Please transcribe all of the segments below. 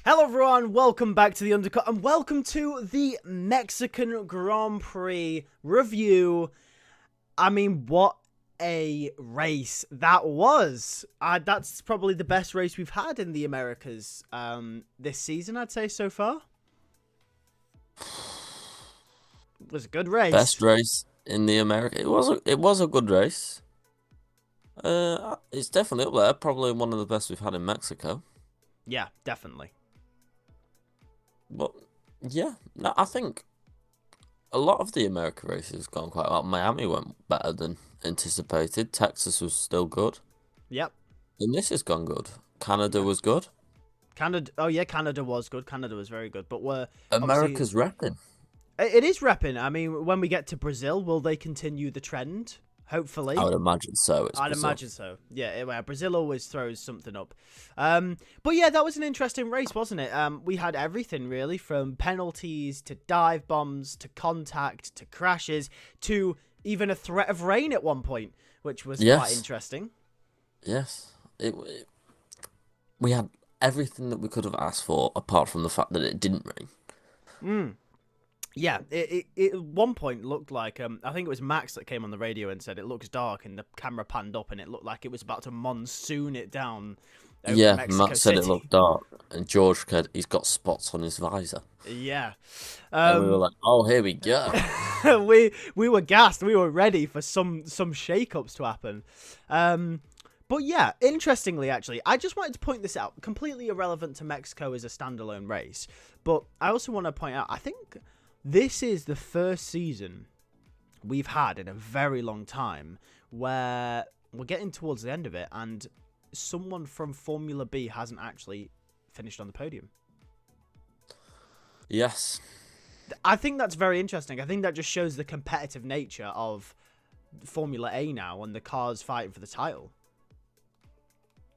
Hello everyone, welcome back to the Undercut and welcome to the Mexican Grand Prix review. I mean, what a race that was. That's probably the best race we've had in the Americas this season, I'd say, so far. It was a good race. Best race in the America. It was a good race. It's definitely up there. Probably one of the best we've had in Mexico. Yeah, definitely. But yeah, no, I think a lot of the America races gone quite well. Miami went better than anticipated. Texas was still good. Yep. And this has gone good. Canada was good. Canada. Oh yeah, Canada was good. Canada was very good. But America's repping. It is repping. I mean, when we get to Brazil, will they continue the trend? Hopefully. I would imagine so. I'd imagine so. Yeah, Brazil always throws something up. But yeah, that was an interesting race, wasn't it? We had everything, really, from penalties to dive bombs to contact to crashes to even a threat of rain at one point, which was quite interesting. Yes. We had everything that we could have asked for, apart from the fact that it didn't rain. Yeah, it at one point looked like, I think it was Max that came on the radio and said it looks dark, and the camera panned up and it looked like it was about to monsoon it down over Mexico Max said City. it looked dark, and George said he's got spots on his visor. Yeah. And we were like, oh, here we go. we were gassed. We were ready for some shake-ups to happen. But yeah, interestingly, actually, I just wanted to point this out. Completely irrelevant to Mexico as a standalone race. But I also want to point out, I think this is the first season we've had in a very long time where we're getting towards the end of it and someone from Formula B hasn't actually finished on the podium. Yes. I think that's very interesting. I think that just shows the competitive nature of Formula A now and the cars fighting for the title.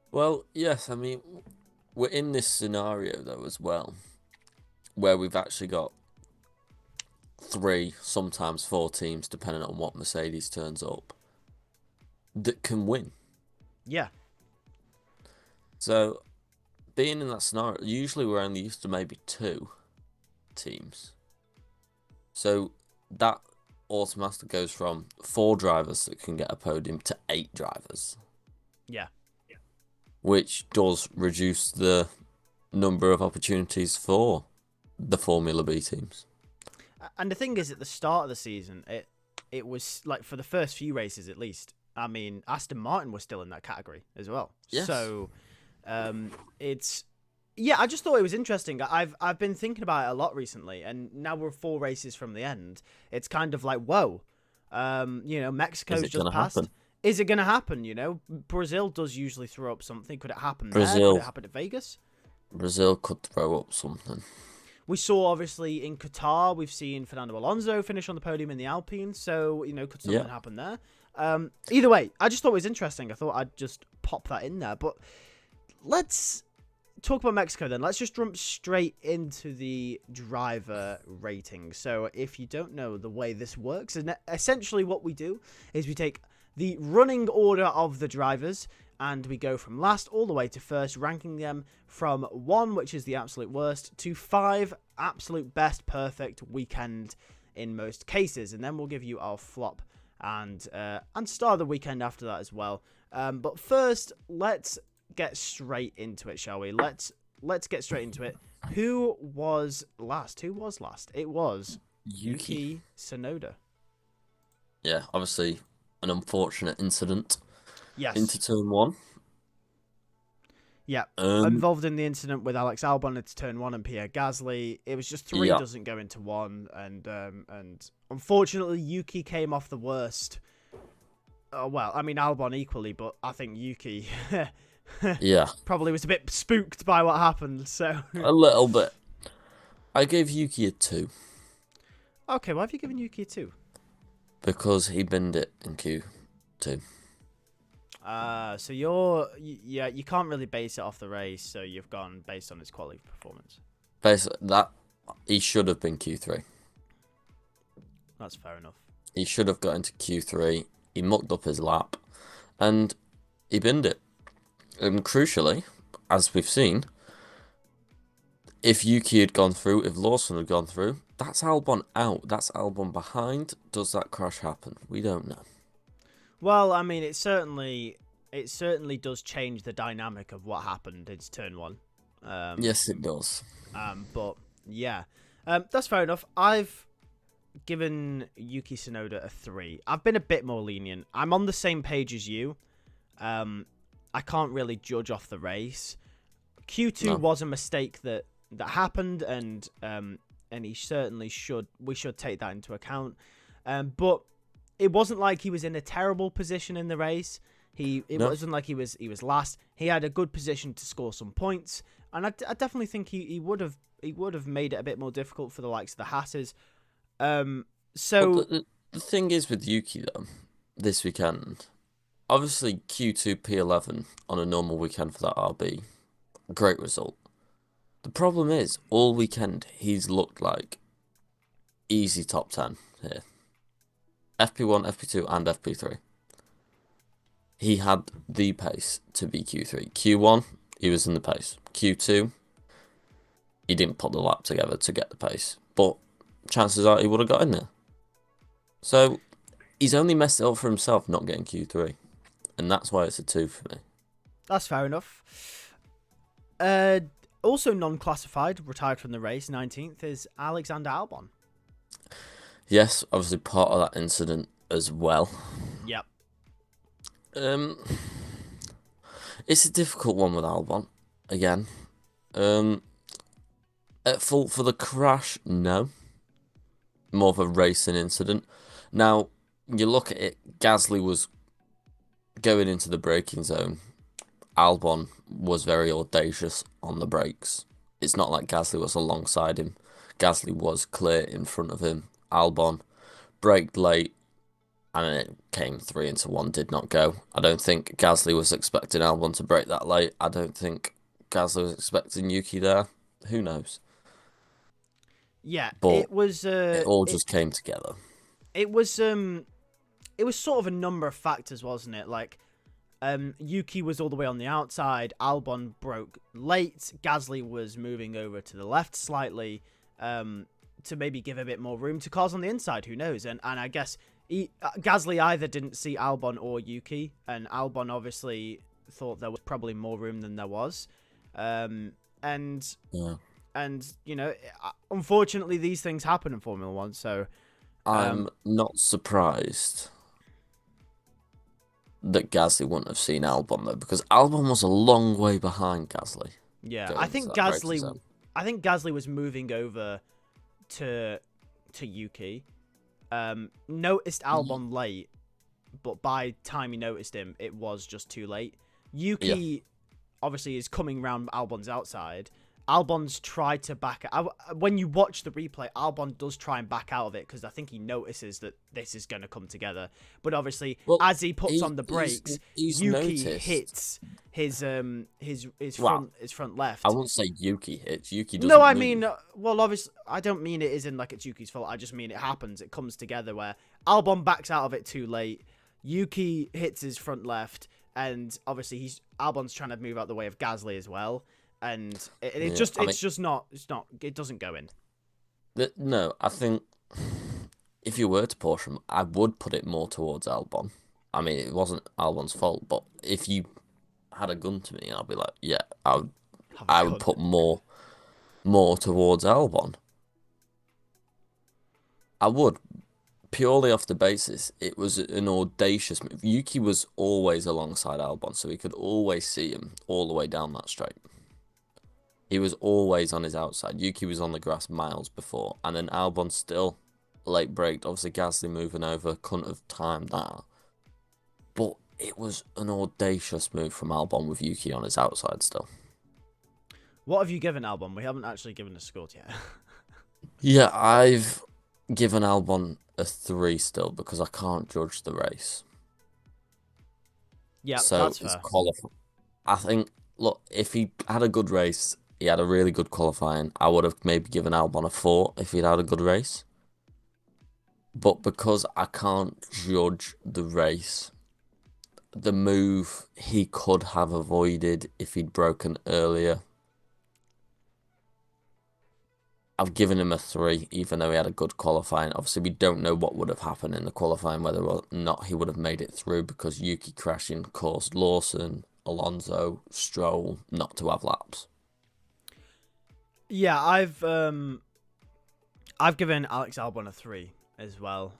Well, yes, I mean, we're in this scenario, though, as well, where we've actually got 3, sometimes 4 teams, depending on what Mercedes turns up, that can win. Yeah. So, being in that scenario, usually we're only used to maybe 2 teams. So, that automatically goes from 4 drivers that can get a podium to 8 drivers. Yeah. Which does reduce the number of opportunities for the Formula B teams. And the thing is, at the start of the season, it was like, for the first few races at least, I mean, Aston Martin was still in that category as well. Yes. So yeah, I just thought it was interesting. I've been thinking about it a lot recently, and now we're 4 races from the end. It's kind of like, whoa, Mexico's just passed. Happen? Is it going to happen? Brazil does usually throw up something. Could it happen there? Could it happen at Vegas? Brazil could throw up something. We saw, obviously, in Qatar, we've seen Fernando Alonso finish on the podium in the Alpine. So, could something happen there? Either way, I just thought it was interesting. I thought I'd just pop that in there. But let's talk about Mexico then. Let's just jump straight into the driver rating. So if you don't know the way this works, and essentially what we do is we take the running order of the drivers and we go from last all the way to first, ranking them from 1, which is the absolute worst, to 5, absolute best, perfect weekend in most cases. And then we'll give you our flop and star of the weekend after that as well. But first, let's get straight into it, shall we? Let's get straight into it. Who was last? It was Yuki Tsunoda. Yeah, obviously an unfortunate incident. Yes. Into turn 1. Yeah. Involved in the incident with Alex Albon into turn 1 and Pierre Gasly. It was just 3 doesn't go into 1, and unfortunately Yuki came off the worst. Well, I mean Albon equally, but I think Yuki probably was a bit spooked by what happened. So a little bit. I gave Yuki a 2. Okay, why have you given Yuki a 2? Because he binned it in Q2. So you can't really base it off the race, so you've gone based on his quality performance. Basically, that he should have been Q3. That's fair enough. He should have got into Q3. He mucked up his lap, and he binned it. And crucially, as we've seen, if Yuki had gone through, if Lawson had gone through, that's Albon out. That's Albon behind. Does that crash happen? We don't know. Well, I mean, it certainly does change the dynamic of what happened. It's turn one. Yes, it does. But yeah, that's fair enough. I've given Yuki Tsunoda a 3. I've been a bit more lenient. I'm on the same page as you. I can't really judge off the race. Q2 was a mistake that happened, and he certainly should. We should take that into account. But it wasn't like he was in a terrible position in the race. It wasn't like he was last. He had a good position to score some points, and I definitely think he would have made it a bit more difficult for the likes of the Hatters. So the thing is with Yuki though, this weekend, obviously Q2 P11 on a normal weekend for that RB, great result. The problem is all weekend he's looked like easy top 10 here. FP1, FP2, and FP3. He had the pace to be Q3. Q1, he was in the pace. Q2, he didn't put the lap together to get the pace. But chances are he would have got in there. So he's only messed it up for himself not getting Q3. And that's why it's a 2 for me. that's fair enough. Also non-classified, retired from the race, 19th, is Alexander Albon. Yes, obviously part of that incident as well. Yep. It's a difficult one with Albon. Again. At fault for the crash, no. More of a racing incident. Now, you look at it, Gasly was going into the braking zone. Albon was very audacious on the brakes. It's not like Gasly was alongside him. Gasly was clear in front of him. Albon braked late, and it came 3 into 1, did not go. I don't think Gasly was expecting Albon to brake that late. I don't think Gasly was expecting Yuki there. Who knows? Yeah, But it was. it all just came together. It was sort of a number of factors, wasn't it? Like, Yuki was all the way on the outside. Albon broke late. Gasly was moving over to the left slightly, to maybe give a bit more room to cars on the inside. Who knows? And I guess Gasly either didn't see Albon or Yuki, and Albon obviously thought there was probably more room than there was. And you know, unfortunately, these things happen in Formula One. So I'm not surprised that Gasly wouldn't have seen Albon though, because Albon was a long way behind Gasly. Yeah, I think Gasly was moving over to Yuki. Noticed Albon late, but by the time he noticed him, it was just too late. Yuki obviously is coming round Albon's outside. Albon's tried to back out. When you watch the replay, Albon does try and back out of it because I think he notices that this is going to come together. But obviously, as he puts on the brakes, Yuki hits his front left. I won't say Yuki hits. Yuki doesn't. No, I mean, well, obviously, I don't mean it isn't like it's Yuki's fault. I just mean it happens. It comes together where Albon backs out of it too late. Yuki hits his front left, and obviously Albon's trying to move out the way of Gasly as well. And it doesn't go in. No, I think if you were to portion, I would put it more towards Albon. I mean, it wasn't Albon's fault, but if you had a gun to me, I'd be like, yeah, I would put more towards Albon. I would, purely off the basis it was an audacious move. Yuki was always alongside Albon, so he could always see him all the way down that straight. He was always on his outside. Yuki was on the grass miles before. And then Albon still late braked. Obviously, Gasly moving over. Couldn't have timed that. But it was an audacious move from Albon with Yuki on his outside still. What have you given Albon? We haven't actually given a score yet. Yeah, I've given Albon a 3 still because I can't judge the race. Yeah, so that's it's fair. I think, look, if he had a good race, he had a really good qualifying, I would have maybe given Albon a 4 if he'd had a good race. But because I can't judge the race, the move he could have avoided if he'd broken earlier, I've given him a 3, even though he had a good qualifying. Obviously, we don't know what would have happened in the qualifying, whether or not he would have made it through, because Yuki crashing caused Lawson, Alonso, Stroll not to have laps. Yeah, I've given Alex Albon a 3 as well.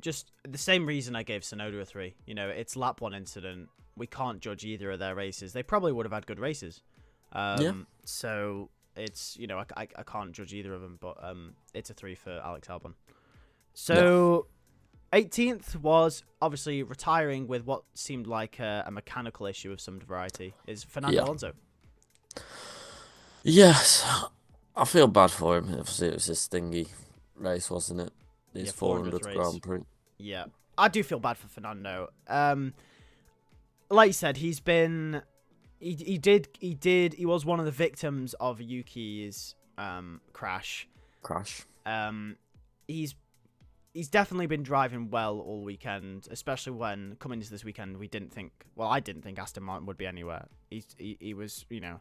Just the same reason I gave Tsunoda a 3. You know, it's lap 1 incident. We can't judge either of their races. They probably would have had good races. So it's, you know, I can't judge either of them, but it's a 3 for Alex Albon. So 18th was obviously retiring with what seemed like a mechanical issue of some variety, is Fernando Alonso. Yes, I feel bad for him. Obviously, it was his thingy race, wasn't it? His 400th Grand Prix. Yeah, I do feel bad for Fernando. Like you said, he's been... He was one of the victims of Yuki's crash. He's definitely been driving well all weekend, especially when coming into this weekend I didn't think Aston Martin would be anywhere. He was, you know,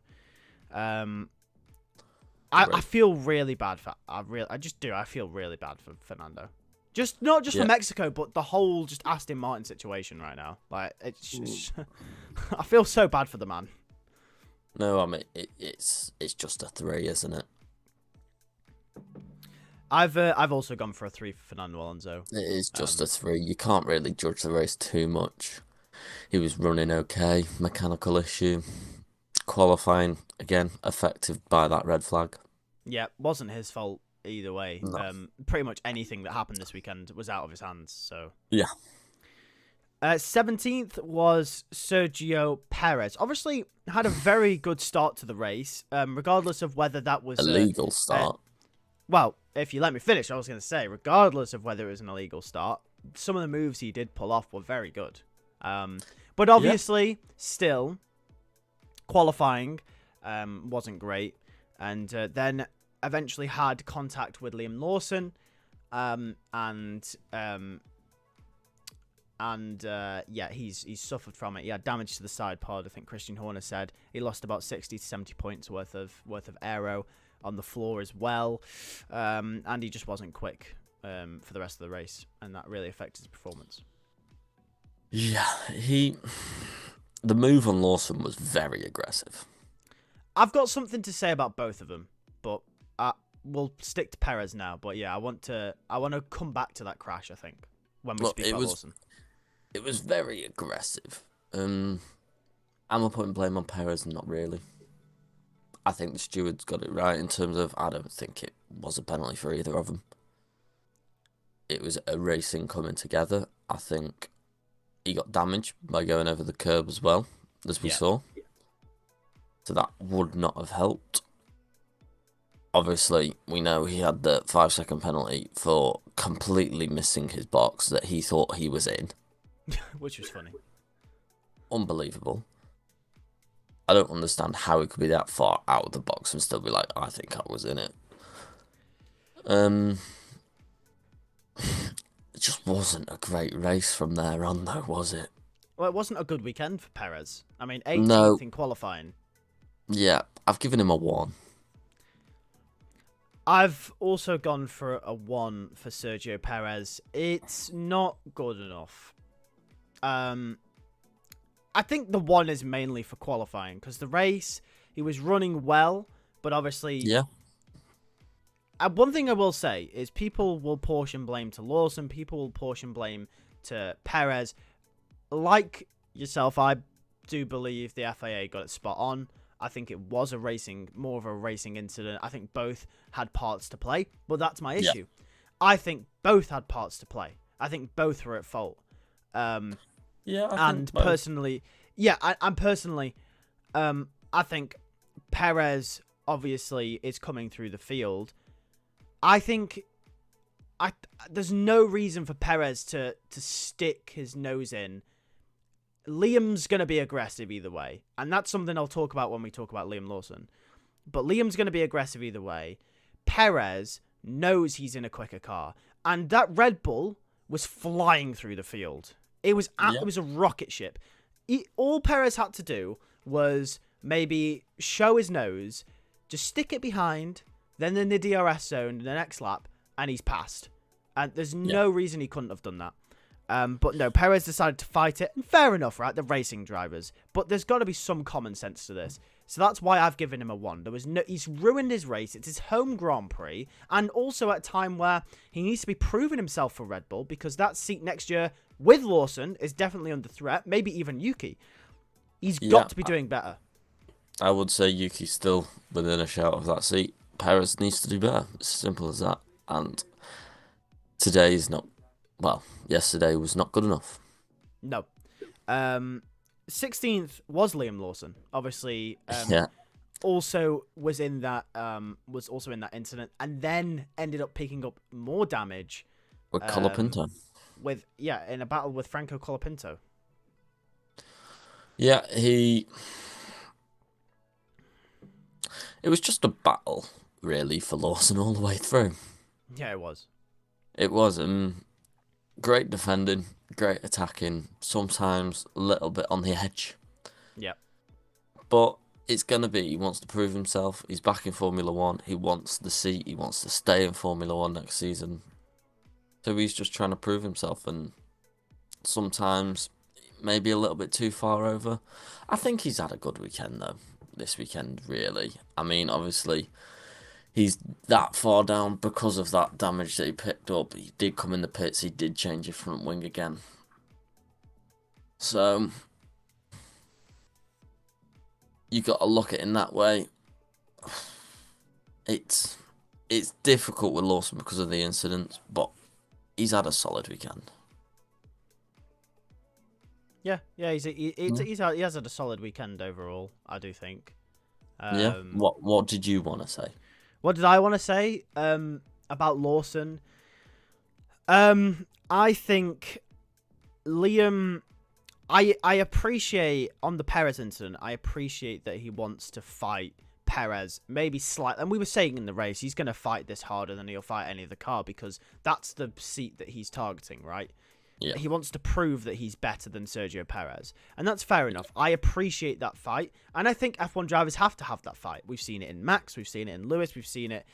I feel really bad for I feel really bad for Fernando. Just not just for Mexico, but the whole just Aston Martin situation right now. Like it's just, I feel so bad for the man. No, I mean it's just a 3, isn't it? I've also gone for a 3 for Fernando Alonso. It is just a 3. You can't really judge the race too much. He was running okay, mechanical issue. Qualifying, again, affected by that red flag. Yeah, wasn't his fault either way. No. Pretty much anything that happened this weekend was out of his hands. So yeah. 17th was Sergio Perez. Obviously, had a very good start to the race, regardless of whether that was... Illegal start. Well, if you let me finish, I was going to say, regardless of whether it was an illegal start, some of the moves he did pull off were very good. But obviously, still, qualifying wasn't great. And then eventually had contact with Liam Lawson. He's suffered from it. He had damage to the side pod. I think Christian Horner said he lost about 60 to 70 points worth of aero on the floor as well, and he just wasn't quick for the rest of the race, and that really affected his performance. Yeah, the move on Lawson was very aggressive. I've got something to say about both of them, but we'll stick to Perez now. But yeah, I want to come back to that crash, I think, when we speak about Lawson. It was very aggressive. Am I putting blame on Perez? Not really. I think the stewards got it right in terms of, I don't think it was a penalty for either of them. It was a racing coming together. I think he got damaged by going over the curb as well, as we saw. So that would not have helped. Obviously, we know he had the 5-second penalty for completely missing his box that he thought he was in. Which was funny. Unbelievable. I don't understand how he could be that far out of the box and still be like, I think I was in it. It just wasn't a great race from there on, though, was it? Well, it wasn't a good weekend for Perez. I mean, 18th in qualifying. Yeah, I've given him a 1. I've also gone for a 1 for Sergio Perez. It's not good enough. I think the 1 is mainly for qualifying, because the race, he was running well, but obviously... Yeah. One thing I will say is people will portion blame to Lawson, people will portion blame to Perez. Like yourself, I do believe the FIA got it spot on. I think it was more of a racing incident. I think both had parts to play, but that's my issue. I think both had parts to play. I think both were at fault. Personally, I think Perez obviously is coming through the field. I think there's no reason for Perez to stick his nose in. Liam's going to be aggressive either way, and that's something I'll talk about when we talk about Liam Lawson. But Liam's going to be aggressive either way. Perez knows he's in a quicker car, and that Red Bull was flying through the field. It was a rocket ship. All Perez had to do was maybe show his nose, just stick it behind, then in the DRS zone, the next lap, and he's passed. And there's no reason he couldn't have done that. But no, Perez decided to fight it. And fair enough, right? The racing drivers. But there's got to be some common sense to this. So that's why I've given him a 1. He's ruined his race. It's his home Grand Prix. And also at a time where he needs to be proving himself for Red Bull, because that seat next year with Lawson is definitely under threat. Maybe even Yuki. He's got to be doing better. I would say Yuki's still within a shout of that seat. Perez needs to do better. It's as simple as that. And today's not... Well, yesterday was not good enough. No. 16th was Liam Lawson. Obviously, also was in that incident, and then ended up picking up more damage with Colapinto. In a battle with Franco Colapinto. Yeah, it was just a battle, really, for Lawson all the way through. Yeah, it was. It was. Great defending, great attacking, sometimes a little bit on the edge. Yeah. But it's going to be, he wants to prove himself. He's back in Formula 1. He wants the seat. He wants to stay in Formula 1 next season. So he's just trying to prove himself, and sometimes maybe a little bit too far over. I think he's had a good weekend, though, this weekend, really. I mean, obviously, he's that far down because of that damage that he picked up. He did come in the pits. He did change his front wing again. So you got to look at it in that way. It's difficult with Lawson because of the incidents, but he's had a solid weekend. Yeah, he has had a solid weekend overall, I do think. What did you want to say? What did I want to say about Lawson? I think Liam... I appreciate, on the Perez incident, I appreciate that he wants to fight Perez, maybe slightly. And we were saying in the race, he's going to fight this harder than he'll fight any other car, because that's the seat that he's targeting, right? Yeah. He wants to prove that he's better than Sergio Perez. And that's fair enough. I appreciate that fight. And I think F1 drivers have to have that fight. We've seen it in Max. We've seen it in Lewis. We've seen it,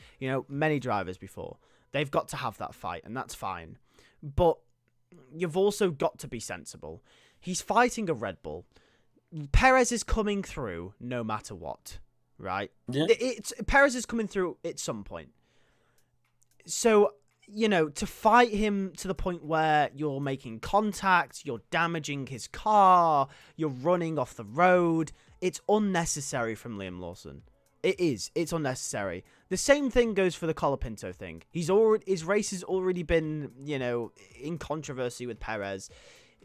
many drivers before. They've got to have that fight, and that's fine. But you've also got to be sensible. He's fighting a Red Bull. Perez is coming through no matter what, right? Yeah. Perez is coming through at some point. So... to fight him to the point where you're making contact, you're damaging his car, you're running off the road, it's unnecessary from Liam Lawson. It is. It's unnecessary. The same thing goes for the Colapinto thing. His race has already been, in controversy with Perez.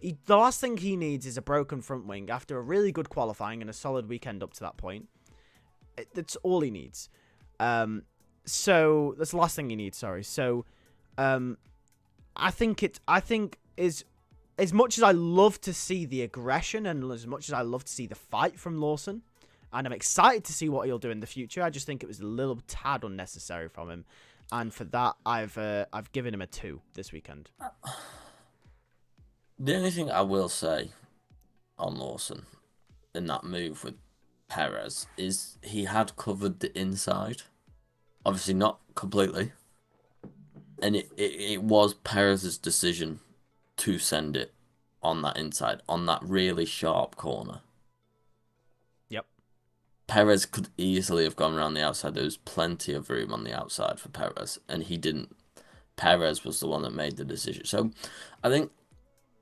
The last thing he needs is a broken front wing after a really good qualifying and a solid weekend up to that point. That's all he needs. So that's the last thing he needs. Sorry. So. I think is as much as I love to see the aggression and as much as I love to see the fight from Lawson, and I'm excited to see what he'll do in the future, I just think it was a little tad unnecessary from him, and for that I've given him a 2 this weekend. The only thing I will say on Lawson in that move with Perez is he had covered the inside, obviously not completely. And it was Perez's decision to send it on that inside, on that really sharp corner. Yep. Perez could easily have gone around the outside. There was plenty of room on the outside for Perez, and he didn't. Perez was the one that made the decision. So I think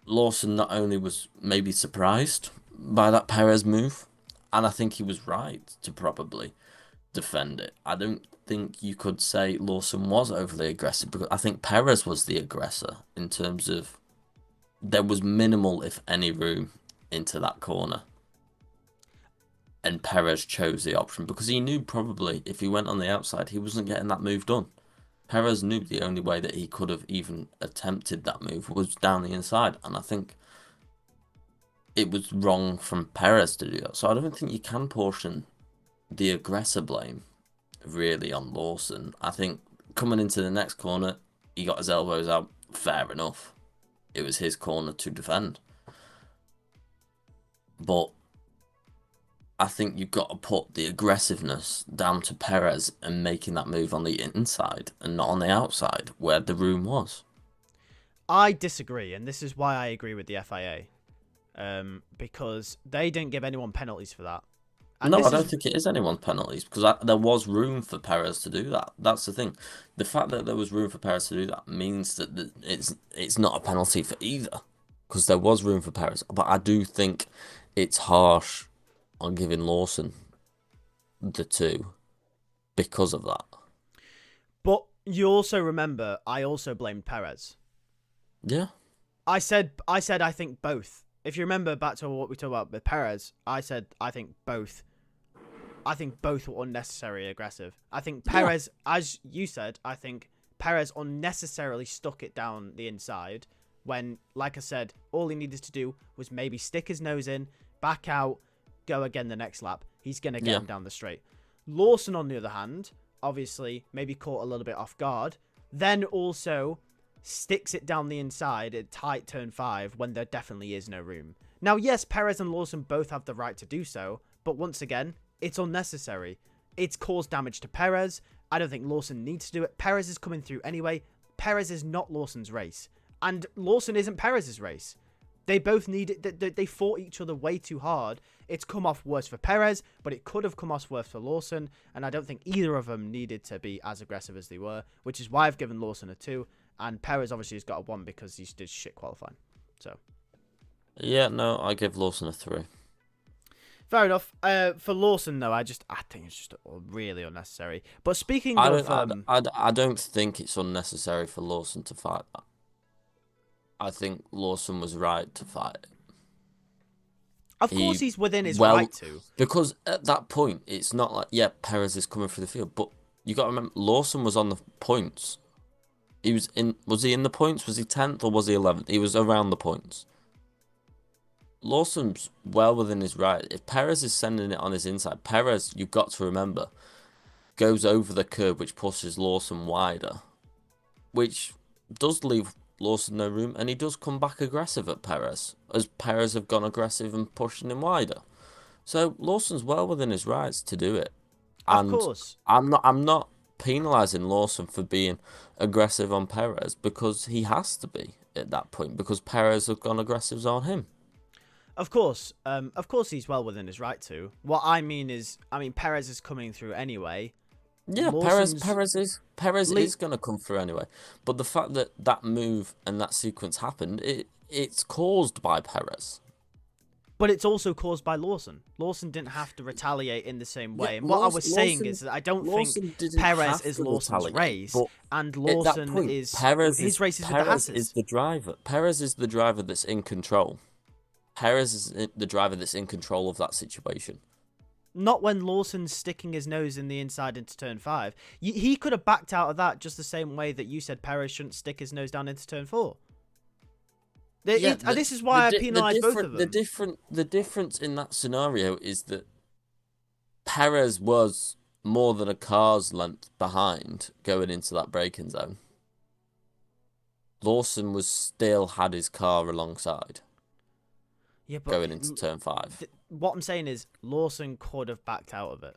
Lawson not only was maybe surprised by that Perez move, and I think he was right to probably defend it. I don't think you could say Lawson was overly aggressive, because I think Perez was the aggressor in terms of there was minimal, if any, room into that corner. And Perez chose the option because he knew probably if he went on the outside, he wasn't getting that move done. Perez knew the only way that he could have even attempted that move was down the inside. And I think it was wrong from Perez to do that. So I don't think you can portion the aggressor blame really on Lawson. I think coming into the next corner, he got his elbows out. Fair enough. It was his corner to defend. But I think you've got to put the aggressiveness down to Perez and making that move on the inside and not on the outside where the room was. I disagree, and this is why I agree with the FIA. Because they didn't give anyone penalties for that. And No, this I don't is think it is anyone's penalties because there was room for Perez to do that. That's the thing. The fact that there was room for Perez to do that means that it's not a penalty for either because there was room for Perez. But I do think it's harsh on giving Lawson the two because of that. But you also remember, I also blamed Perez. Yeah. I said I think both. If you remember back to what we talked about with Perez, I said I think both. I think both were unnecessarily aggressive. I think Perez, as you said, I think Perez unnecessarily stuck it down the inside when, like I said, all he needed to do was maybe stick his nose in, back out, go again the next lap. He's going to get him down the straight. Lawson, on the other hand, obviously maybe caught a little bit off guard, then also sticks it down the inside at tight turn 5 when there definitely is no room. Now, yes, Perez and Lawson both have the right to do so, but once again, it's unnecessary. It's caused damage to Perez. I don't think Lawson needs to do it. Perez is coming through anyway. Perez is not Lawson's race. And Lawson isn't Perez's race. They both need it. They fought each other way too hard. It's come off worse for Perez, but it could have come off worse for Lawson. And I don't think either of them needed to be as aggressive as they were, which is why I've given Lawson a 2. And Perez obviously has got a 1 because he did shit qualifying. So. Yeah, no, I give Lawson a 3. Fair enough. For Lawson, though, I think it's just really unnecessary. But speaking of, I don't think it's unnecessary for Lawson to fight that. I think Lawson was right to fight. Of course, he's within his right to. Because at that point, it's not like Perez is coming through the field, but you got to remember Lawson was on the points. Was he in the points? Was he 10th or was he 11th? He was around the points. Lawson's well within his right. If Perez is sending it on his inside, Perez, you've got to remember, goes over the curb, which pushes Lawson wider, which does leave Lawson no room, and he does come back aggressive at Perez, as Perez have gone aggressive and pushing him wider. So Lawson's well within his rights to do it. And of course. I'm not penalising Lawson for being aggressive on Perez because he has to be at that point because Perez have gone aggressive on him. Of course he's well within his right to. What I mean is, Perez is coming through anyway. Yeah, Perez is going to come through anyway. But the fact that that move and that sequence happened, it's caused by Perez. But it's also caused by Lawson. Lawson didn't have to retaliate in the same way. And what I was saying is that I don't think Perez is Lawson's race. And Lawson is... his race is with the Hasses. Is the driver. Perez is the driver that's in control. Perez is the driver that's in control of that situation. Not when Lawson's sticking his nose in the inside into turn 5. He could have backed out of that just the same way that you said Perez shouldn't stick his nose down into turn 4. This is why I penalise both of them. The difference in that scenario is that Perez was more than a car's length behind going into that braking zone. Lawson still had his car alongside. Yeah, but going into turn 5. What I'm saying is Lawson could have backed out of it.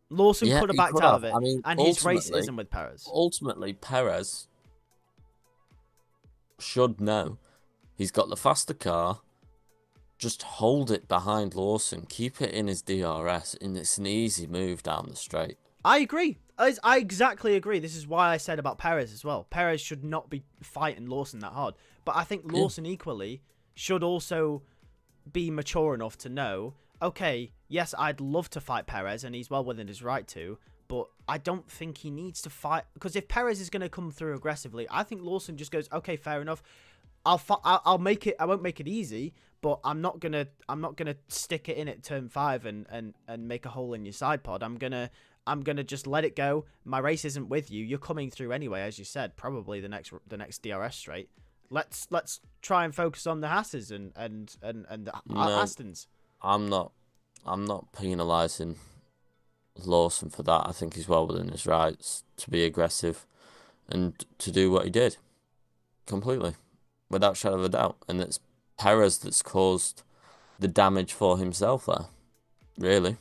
Lawson could have backed out of it, and his race isn't with Perez. Ultimately, Perez should know he's got the faster car. Just hold it behind Lawson. Keep it in his DRS, and it's an easy move down the straight. I agree. I exactly agree. This is why I said about Perez as well. Perez should not be fighting Lawson that hard. But I think Lawson equally should also be mature enough to know, okay, yes, I'd love to fight Perez, and he's well within his right to, but I don't think he needs to fight, because if Perez is going to come through aggressively, I think Lawson just goes, okay, fair enough, I'll make it. I won't make it easy, but I'm not gonna stick it in at turn 5 and make a hole in your side pod. I'm gonna just let it go. My race isn't with you. You're coming through anyway, as you said, probably the next DRS straight. Let's try and focus on the Hasses and the Astons. I'm not penalising Lawson for that. I think he's well within his rights to be aggressive and to do what he did. Completely. Without shadow of a doubt. And it's Perez that's caused the damage for himself there. really.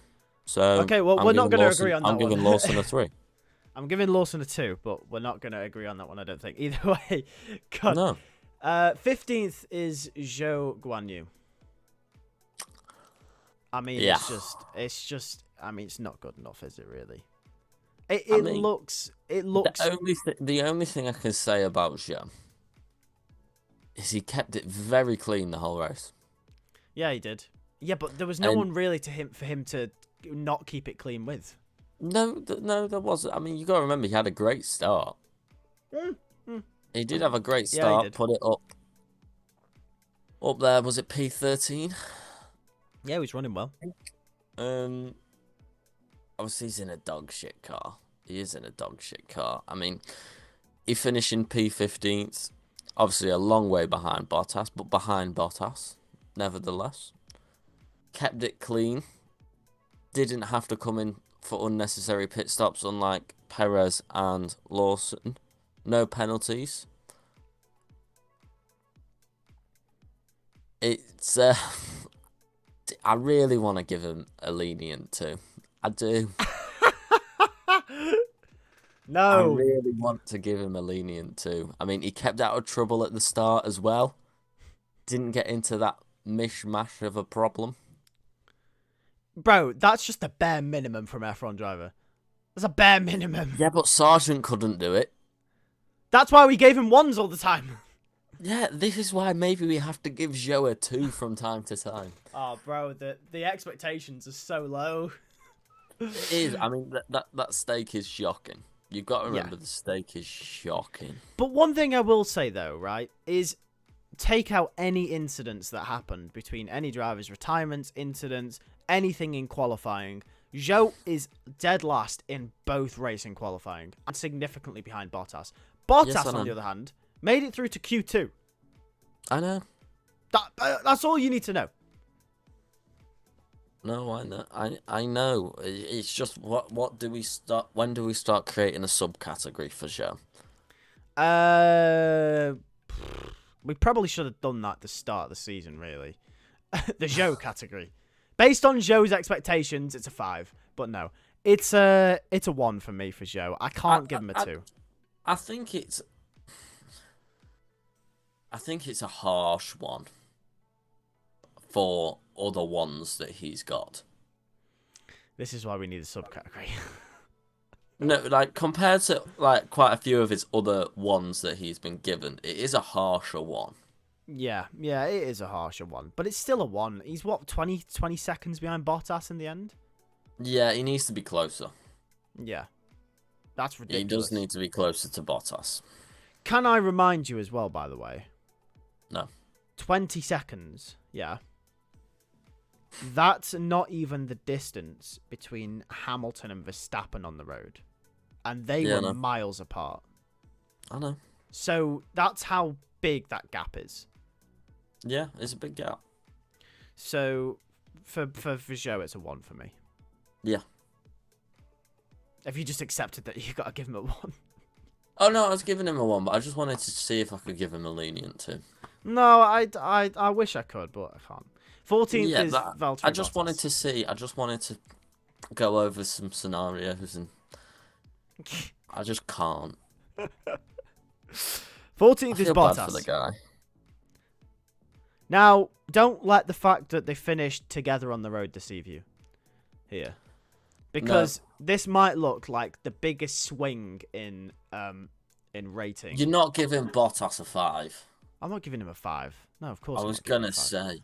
So Okay, well, we're not going to agree on that I'm one. giving Lawson a 3. I'm giving Lawson a 2, but we're not going to agree on that one, I don't think. Either way, God. No. 15th is Zhou Guanyu. I mean, Yeah. I mean, it's not good enough, is it really? I mean, looks. The only thing I can say about Zhou is he kept it very clean the whole race. Yeah, he did. Yeah, but there was no one really for him to not keep it clean with. No, there wasn't. I mean, you got to remember he had a great start. He did have a great start. Yeah, he did. Put it up there. Was it P13? Yeah, he was running well. Obviously he's in a dog shit car. He is in a dog shit car. I mean, he finished in P15th. Obviously a long way behind Bottas, but behind Bottas, nevertheless. Kept it clean. Didn't have to come in for unnecessary pit stops, unlike Perez and Lawson. No penalties. It's I really want to give him a lenient 2. I do. No. I really want to give him a lenient 2. I mean, he kept out of trouble at the start as well. Didn't get into that mishmash of a problem. Bro, that's just a bare minimum from an F1 driver. That's a bare minimum. Yeah, but Sargent couldn't do it. That's why we gave him 1s all the time. Yeah, this is why maybe we have to give Zhou a 2 from time to time. Oh, bro, the expectations are so low. It is. I mean, that stake is shocking. You've got to remember the stake is shocking. But one thing I will say, though, right, is take out any incidents that happened between any drivers' retirements, incidents, anything in qualifying. Zhou is dead last in both racing qualifying and significantly behind Bottas. Bottas, on the other hand, made it through to Q2. I know. That's all you need to know. No, I know. I know. It's just what do we start? When do we start creating a subcategory for Zhou? We probably should have done that at the start of the season, really. The Zhou category. Based on Zhou's expectations, it's a 5. But no, it's a 1 for me for Zhou. I can't give him a 2. I think it's a harsh one for other ones that he's got. This is why we need a subcategory. No, like compared to like quite a few of his other ones that he's been given, it is a harsher one. Yeah, it is a harsher one, but it's still a 1. He's what, 20 seconds behind Bottas in the end? Yeah, he needs to be closer. Yeah. That's ridiculous. He does need to be closer to Bottas. Can I remind you as well, by the way? No. 20 seconds, yeah. That's not even the distance between Hamilton and Verstappen on the road. And they were miles apart. I know. So that's how big that gap is. Yeah, it's a big gap. So for Zhou, it's a 1 for me. Yeah. If you just accepted that, you got to give him a 1. Oh no, I was giving him a 1, but I just wanted to see if I could give him a lenient 2. No, I wish I could, but I can't. 14th is Valtteri I just Bottas. wanted to see. I just wanted to go over some scenarios, and I just can't. 14th I is feel Bottas. bad for the guy. Now, don't let the fact that they finished together on the road deceive you here. Because this might look like the biggest swing in rating. You're not giving Bottas a 5. I'm not giving him a 5. No, of course I I'm was not giving him gonna a 5. say,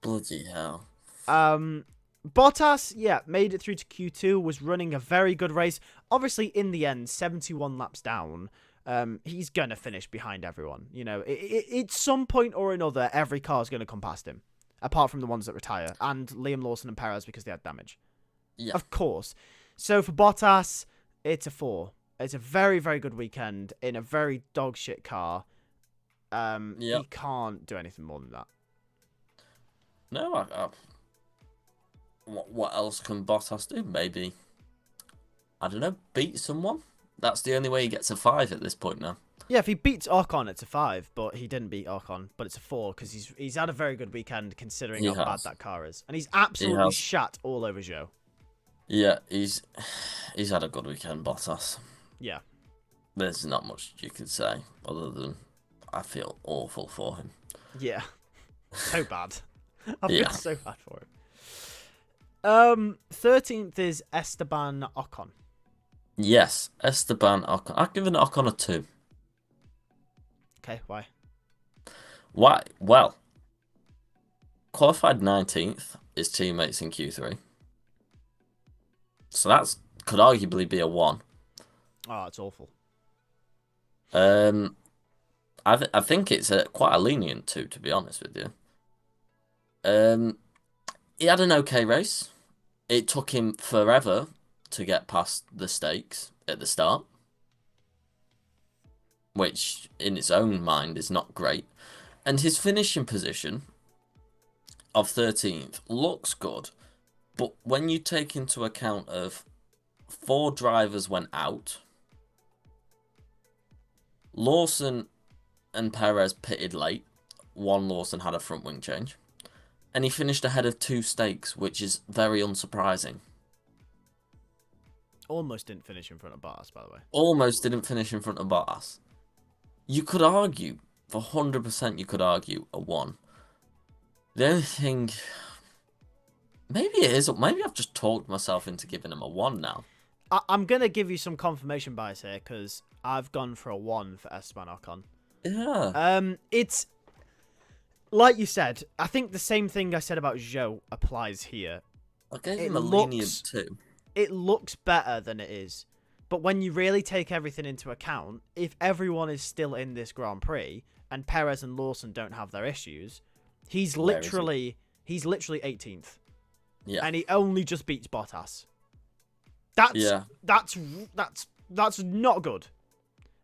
bloody hell. Bottas, made it through to Q2, was running a very good race. Obviously, in the end, 71 laps down, he's going to finish behind everyone. You know, at some point or another, every car is going to come past him, apart from the ones that retire, and Liam Lawson and Perez because they had damage. Yeah. Of course. So for Bottas, it's a 4. It's a very, very good weekend in a very dog shit car. He can't do anything more than that. No, what else can Bottas do? Maybe, I don't know, beat someone? That's the only way he gets a 5 at this point now. Yeah, if he beats Ocon, it's a 5, but he didn't beat Ocon, but it's a 4 because he's had a very good weekend considering He how bad has. that car is, and he's He absolutely has. shat all over Joe. Yeah, he's had a good weekend, Bottas. Yeah. There's not much you can say other than I feel awful for him. Yeah. So bad. I feel Yeah. so bad for him. 13th is Esteban Ocon. Yes, Esteban Ocon. I've given Ocon a 2. Okay, why? Why? Well, qualified 19th, his teammates in Q3. So that's could arguably be a 1. Oh, it's awful. I think it's quite a lenient 2, to be honest with you. He had an okay race. It took him forever to get past the stakes at the start, which in its own mind is not great. And his finishing position of 13th looks good, but when you take into account of 4 drivers went out, Lawson and Perez pitted late. One Lawson had a front wing change, and he finished ahead of 2 stakes, which is very unsurprising. Almost didn't finish in front of Bottas, by the way. Almost didn't finish in front of Bottas. You could argue, for 100% you could argue a 1. The only thing... Maybe it is, maybe I've just talked myself into giving him a 1 now. I'm going to give you some confirmation bias here, because I've gone for a 1 for Esteban Ocon. Yeah. It's... Like you said, I think the same thing I said about Zhou applies here. I gave him a lenient 2. It looks better than it is. But when you really take everything into account, if everyone is still in this Grand Prix and Perez and Lawson don't have their issues, he's literally 18th. Yeah. And he only just beats Bottas. That's not good.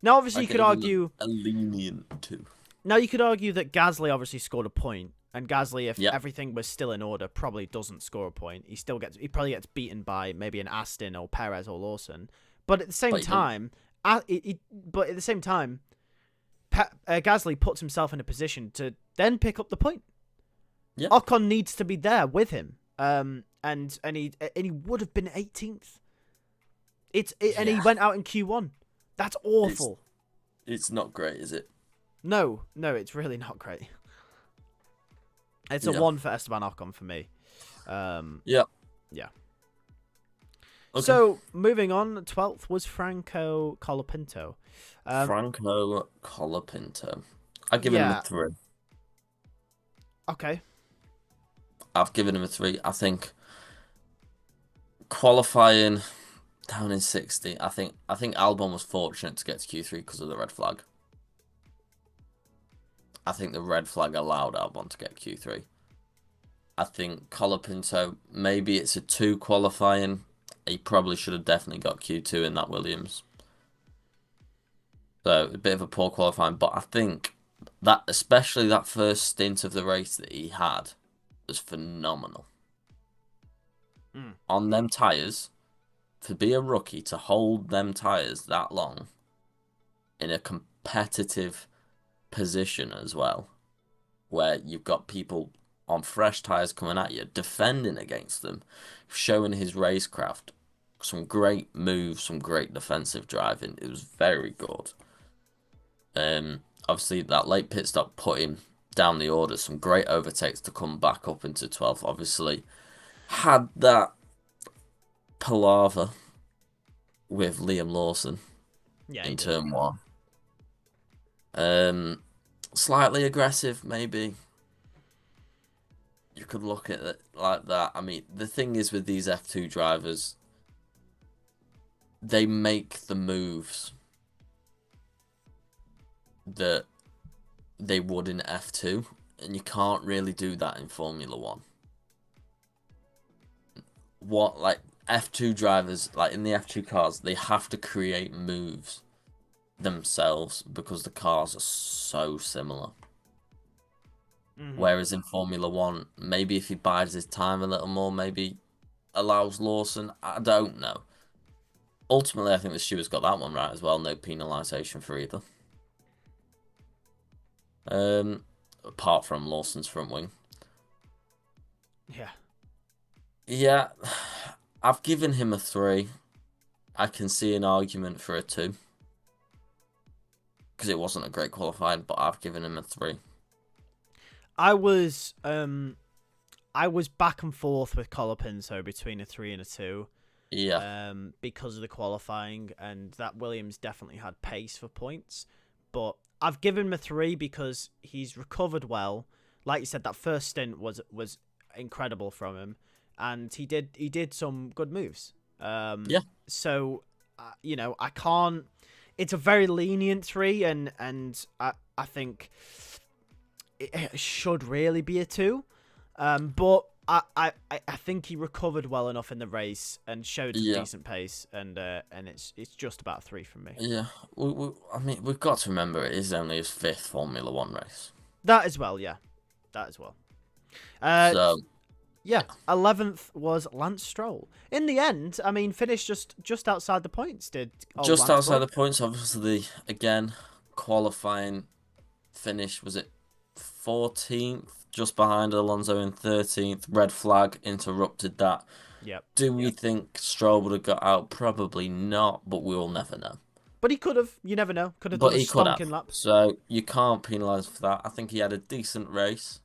Now obviously you could argue a lenient 2. Now you could argue that Gasly obviously scored a point, and Gasly, if everything was still in order, probably doesn't score a point. He probably gets beaten by maybe an Aston or Perez or Lawson. But at the same time, Gasly puts himself in a position to then pick up the point. Yeah. Ocon needs to be there with him, and he would have been 18th. And he went out in Q1. That's awful. It's not great, is it? No, it's really not great. It's a 1 for Esteban Ocon for me. Yeah. Okay. So, moving on, 12th was Franco Colapinto. Franco Colapinto. I've given him a 3. Okay. I've given him a 3. I think qualifying down in 60, I think Albon was fortunate to get to Q3 because of the red flag. I think the red flag allowed Albon to get Q3. I think Colapinto, maybe it's a 2 qualifying. He probably should have definitely got Q2 in that Williams. So, a bit of a poor qualifying. But I think that, especially that first stint of the race that he had, was phenomenal. On them tyres, to be a rookie, to hold them tyres that long in a competitive position as well, where you've got people on fresh tyres coming at you, defending against them, showing his racecraft, some great moves, some great defensive driving. It was very good. Obviously, that late pit stop put him down the order, some great overtakes to come back up into 12th. Obviously, had that palaver with Liam Lawson in turn 1. Slightly aggressive, maybe. You could look at it like that. I mean, the thing is with these F2 drivers, they make the moves that they would in F2, and you can't really do that in Formula 1. Like F2 drivers, like in the F2 cars, they have to create moves themselves because the cars are so similar. Whereas in Formula 1, maybe if he bides his time a little more, maybe allows Lawson, I don't know. Ultimately, I think the stewards got that one right as well. No penalisation for either. Apart from Lawson's front wing. Yeah. Yeah, I've given him a 3. I can see an argument for a 2. Because it wasn't a great qualifying, but I've given him a 3. I was back and forth with Colapinto between a 3 and a 2. Yeah. Because of the qualifying, and that Williams definitely had pace for points. But I've given him a 3 because he's recovered well. Like you said, that first stint was incredible from him, and he did some good moves. Yeah. So, I can't. It's a very lenient 3, and I think it should really be a 2. But I think he recovered well enough in the race and showed some decent pace, and it's just about a 3 from me. Yeah, I mean, we've got to remember it is only his 5th Formula One race. That as well, yeah. That as well. So, yeah, 11th was Lance Stroll. In the end, I mean, finished just outside the points. Just outside the points, obviously. Again, qualifying finish, was it 14th, just behind Alonso in 13th. Red flag interrupted that. Yep. Do we think Stroll would have got out? Probably not, but we will never know. But he could have. You never know. Could have done a stonking lap. So you can't penalise for that. I think he had a decent race.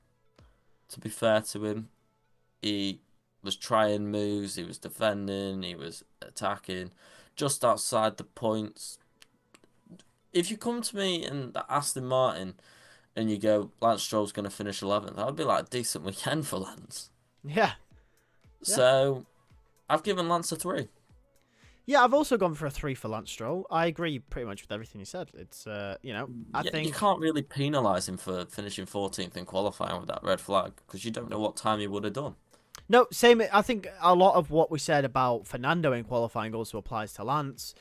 To be fair to him, he was trying moves, he was defending, he was attacking. Just outside the points. If you come to me and Aston Martin and you go, Lance Stroll's going to finish 11th, that would be like a decent weekend for Lance. Yeah. So, I've given Lance a 3. Yeah, I've also gone for a 3 for Lance Stroll. I agree pretty much with everything you said. It's, I think... You can't really penalise him for finishing 14th in qualifying with that red flag, because you don't know what time he would have done. No, same. I think a lot of what we said about Fernando in qualifying also applies to Lance.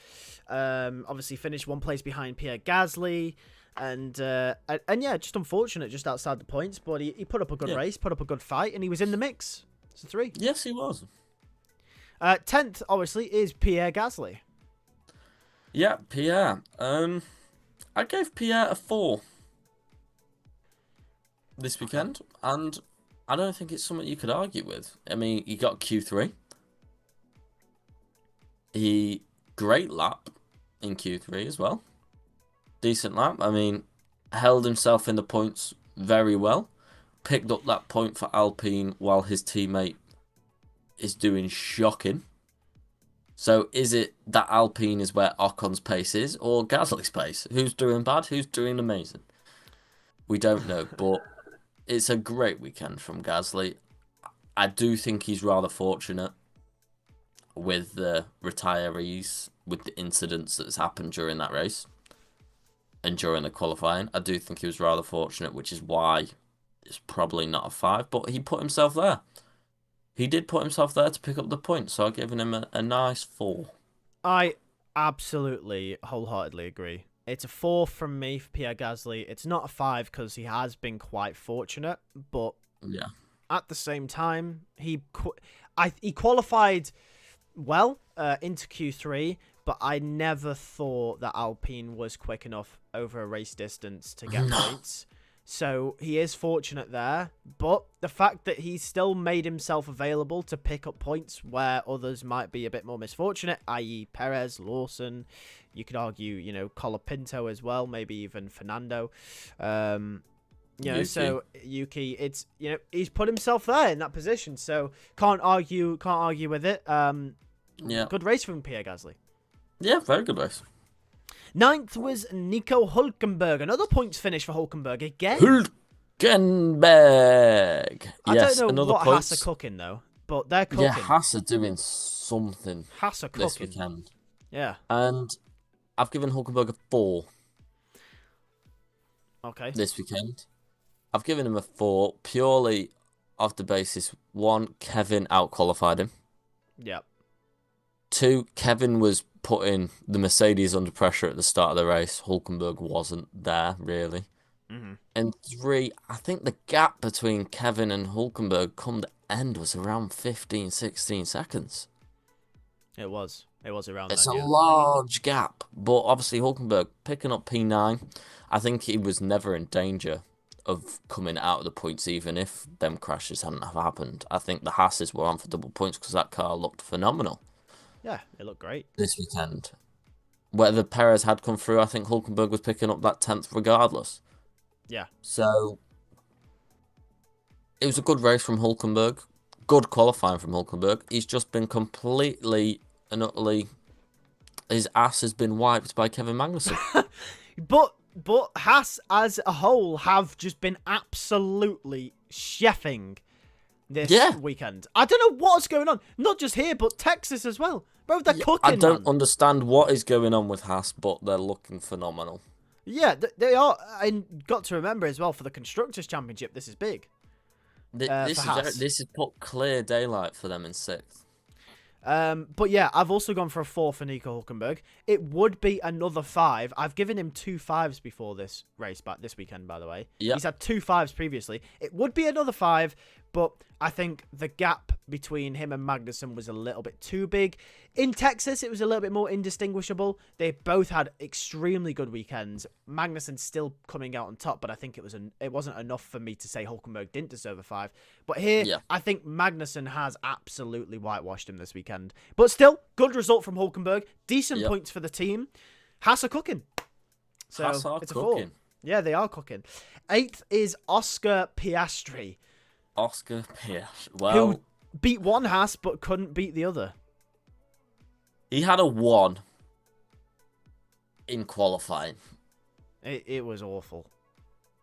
Obviously, finished 1 place behind Pierre Gasly. And yeah, just unfortunate, just outside the points. But he put up a good race, put up a good fight, and he was in the mix. It's a 3. Yes, he was. 10th, obviously, is Pierre Gasly. Yeah, Pierre. I gave Pierre a 4 this weekend, and I don't think it's something you could argue with. I mean, he got Q3. Great lap in Q3 as well. Decent lap. I mean, held himself in the points very well. Picked up that point for Alpine while his teammate is doing shocking. So is it that Alpine is where Ocon's pace is, or Gasly's pace? Who's doing bad? Who's doing amazing? We don't know, but it's a great weekend from Gasly. I do think he's rather fortunate with the retirees, with the incidents that's happened during that race and during the qualifying. I do think he was rather fortunate, which is why it's probably not a 5, but he put himself there. He did put himself there to pick up the points, so I've given him a nice 4. I absolutely, wholeheartedly agree. It's a 4 from me for Pierre Gasly. It's not a 5 because he has been quite fortunate, but yeah, at the same time, he qualified well into Q3, but I never thought that Alpine was quick enough over a race distance to get points. So he is fortunate there, but the fact that he still made himself available to pick up points where others might be a bit more misfortunate, i.e. Perez, Lawson, you could argue, Colapinto as well, maybe even Fernando. Yuki. So Yuki, it's he's put himself there in that position, so can't argue with it. Yeah, good race from Pierre Gasly. Yeah, very good race. 9th was Nico Hülkenberg. Another points finish for Hülkenberg again. Hülkenberg. I don't know what Haas are cooking though, but they're cooking. Yeah, Haas are doing something. Haas are cooking this weekend. Yeah, and I've given Hülkenberg a 4. Okay. This weekend, I've given him a 4 purely off the basis: 1, Kevin outqualified him. Yeah. 2, Kevin was putting the Mercedes under pressure at the start of the race. Hülkenberg wasn't there, really. Mm-hmm. And 3, I think the gap between Kevin and Hülkenberg come the end was around 15, 16 seconds. It was around It's that, a large gap. But obviously Hülkenberg picking up P9. I think he was never in danger of coming out of the points, even if them crashes hadn't have happened. I think the Hasses were on for double points because that car looked phenomenal. Yeah, it looked great this weekend. Whether Perez had come through, I think Hulkenberg was picking up that 10th regardless. Yeah. So it was a good race from Hulkenberg. Good qualifying from Hulkenberg. He's just been completely and utterly... His ass has been wiped by Kevin Magnussen. But Haas as a whole have just been absolutely chefing this weekend. I don't know what's going on. Not just here, but Texas as well. Bro, they're cooking, I don't understand what is going on with Haas, but they're looking phenomenal. Yeah, they are. And got to remember as well, for the Constructors' Championship, this is big. This has put clear daylight for them in 6th. But yeah, I've also gone for a 4 for Nico Hulkenberg. It would be another 5. I've given him 2 5s before this race, this weekend, by the way. Yep. He's had 2 5s previously. It would be another 5, but I think the gap between him and Magnussen was a little bit too big. In Texas, it was a little bit more indistinguishable. They both had extremely good weekends. Magnussen still coming out on top, but I think it wasn't enough for me to say Hulkenberg didn't deserve a 5. But here, I think Magnussen has absolutely whitewashed him this weekend. But still, good result from Hulkenberg. Decent points for the team. Haas are cooking. So Haas are it's cooking. A 4. Yeah, they are cooking. 8th is Oscar Piastri. Oscar Piastri. Well, who beat one Haas but couldn't beat the other. He had a 1 in qualifying. It was awful.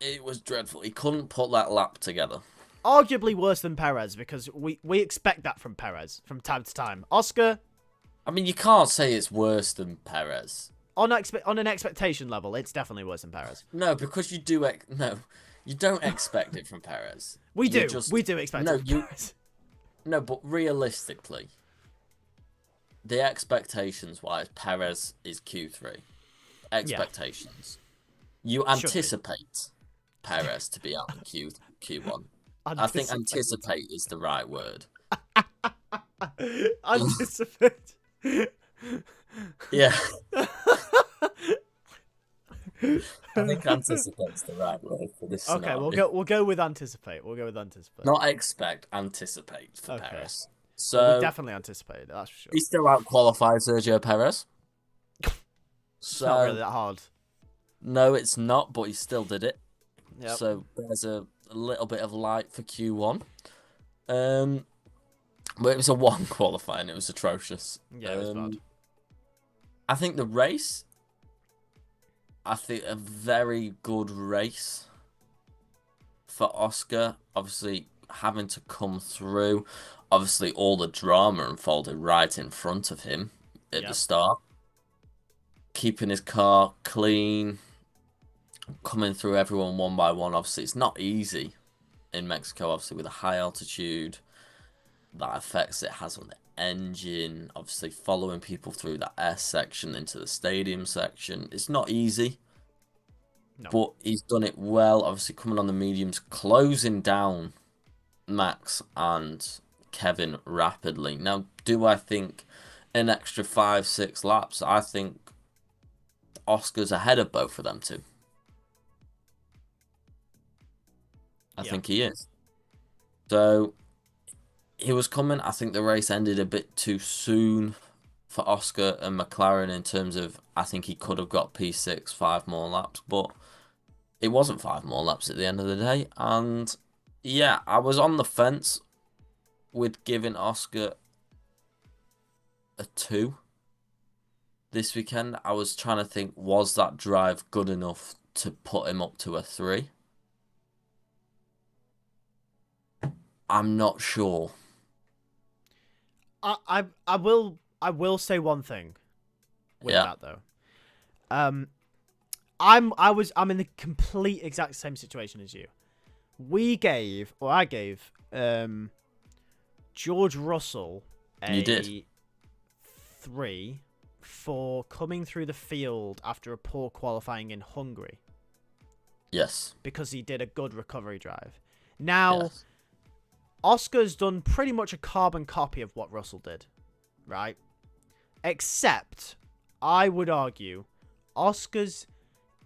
It was dreadful. He couldn't put that lap together. Arguably worse than Perez, because we expect that from Perez from time to time. Oscar... I mean, you can't say it's worse than Perez. On an expectation level, it's definitely worse than Perez. No, because you do... No, you don't expect it from Perez. We do expect it from Perez. No, but realistically, the expectations-wise, Perez is Q3. Expectations. Yeah. You anticipate Perez to be out in Q1. I think anticipate is the right word. Anticipate. Yeah. I think anticipate's the right word for this scenario. Okay, we'll go with anticipate. Not expect, anticipate for Perez. So well, we definitely anticipate it, that's for sure. He still out-qualified Sergio Perez. It's not really that hard. No, it's not, but he still did it. Yep. So there's a little bit of light for Q1. But it was a 1 qualifying. It was atrocious. Yeah, it was bad. I think the race... I think a very good race for Oscar. Obviously, having to come through. Obviously, all the drama unfolded right in front of him at the start. Keeping his car clean. Coming through everyone one by one. Obviously, it's not easy in Mexico, obviously, with a high altitude. That effects it has on the engine. Obviously, following people through that S section into the stadium section. It's not easy. No. But he's done it well. Obviously, coming on the mediums, closing down Max and Kevin rapidly. Now, do I think an extra 5-6 laps? I think Oscar's ahead of both of them two. I think he is. So, he was coming. I think the race ended a bit too soon for Oscar and McLaren in terms of, I think he could have got P6 5 more laps, but it wasn't 5 more laps at the end of the day. And yeah, I was on the fence with giving Oscar a 2 this weekend. I was trying to think, was that drive good enough to put him up to a 3? I'm not sure. I will say one thing with that though. I'm in the complete exact same situation as you. I gave George Russell a 3 for coming through the field after a poor qualifying in Hungary. Yes. Because he did a good recovery drive. Now, Oscar's done pretty much a carbon copy of what Russell did, right? Except, I would argue, Oscar's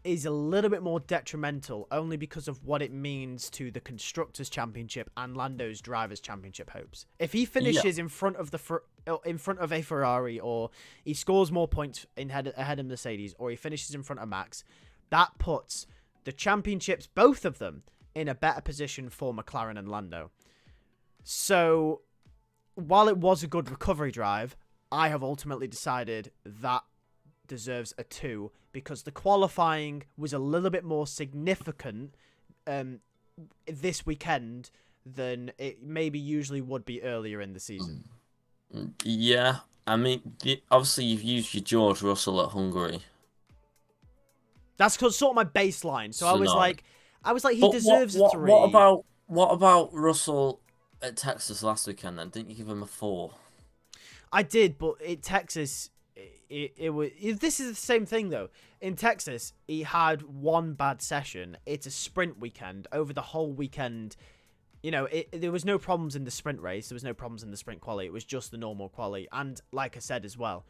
is a little bit more detrimental only because of what it means to the Constructors' Championship and Lando's Drivers' Championship hopes. If he finishes in front of a Ferrari, or he scores more points ahead of Mercedes, or he finishes in front of Max, that puts the championships, both of them, in a better position for McLaren and Lando. So, while it was a good recovery drive, I have ultimately decided that deserves a 2 because the qualifying was a little bit more significant this weekend than it maybe usually would be earlier in the season. Yeah, I mean, obviously you've used your George Russell at Hungary. That's sort of my baseline. So I was like, he deserves a 3. What about Russell at Texas last weekend then? Didn't you give him a 4? I did, but in Texas, this is the same thing though. In Texas, he had one bad session. It's a sprint weekend. Over the whole weekend, there was no problems in the sprint race. There was no problems in the sprint quali. It was just the normal quali. And like I said as well,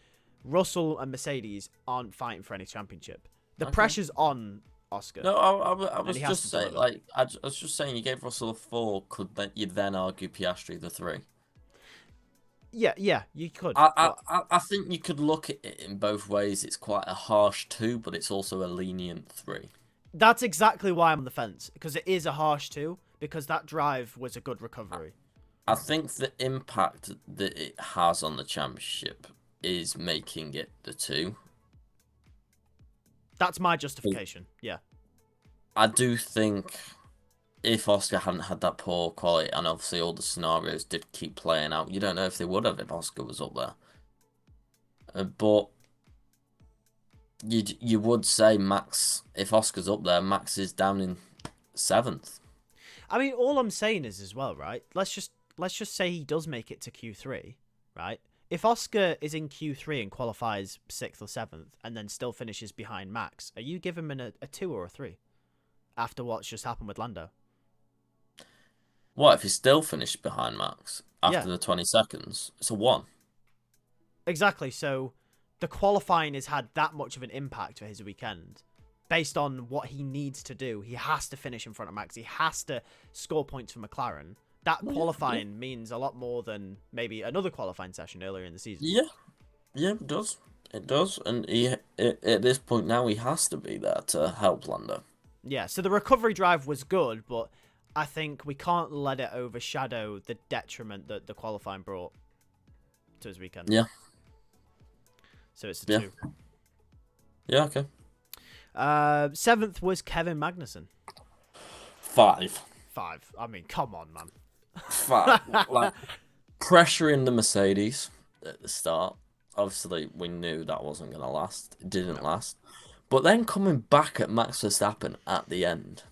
Russell and Mercedes aren't fighting for any championship. The pressure's on Oscar. No, I was just saying, I was just saying, you gave Russell a 4. You then argue Piastri the 3? Yeah, you could. I think you could look at it in both ways. It's quite a harsh 2, but it's also a lenient 3. That's exactly why I'm on the fence, because it is a harsh 2, because that drive was a good recovery. I think the impact that it has on the championship is making it the 2. That's my justification, yeah. I do think if Oscar hadn't had that poor quality, and obviously all the scenarios did keep playing out, you don't know if they would have if Oscar was up there. But you would say Max, if Oscar's up there, Max is down in 7th. I mean, all I'm saying is as well, right? Let's just say he does make it to Q3, right? If Oscar is in Q3 and qualifies 6th or 7th and then still finishes behind Max, are you giving him a 2 or a 3 after what's just happened with Lando? What if he still finished behind Max after the 20 seconds? It's a 1. Exactly. So the qualifying has had that much of an impact for his weekend based on what he needs to do. He has to finish in front of Max. He has to score points for McLaren. That qualifying means a lot more than maybe another qualifying session earlier in the season. Yeah, it does. It does. And at this point now, he has to be there to help Lando. Yeah, so the recovery drive was good, but I think we can't let it overshadow the detriment that the qualifying brought to his weekend. Yeah. So it's a 2. Yeah, okay. 7th was Kevin Magnussen. 5. I mean, come on, man. 5. Like, pressuring the Mercedes at the start. Obviously, we knew that wasn't going to last. It didn't last. But then coming back at Max Verstappen at the end.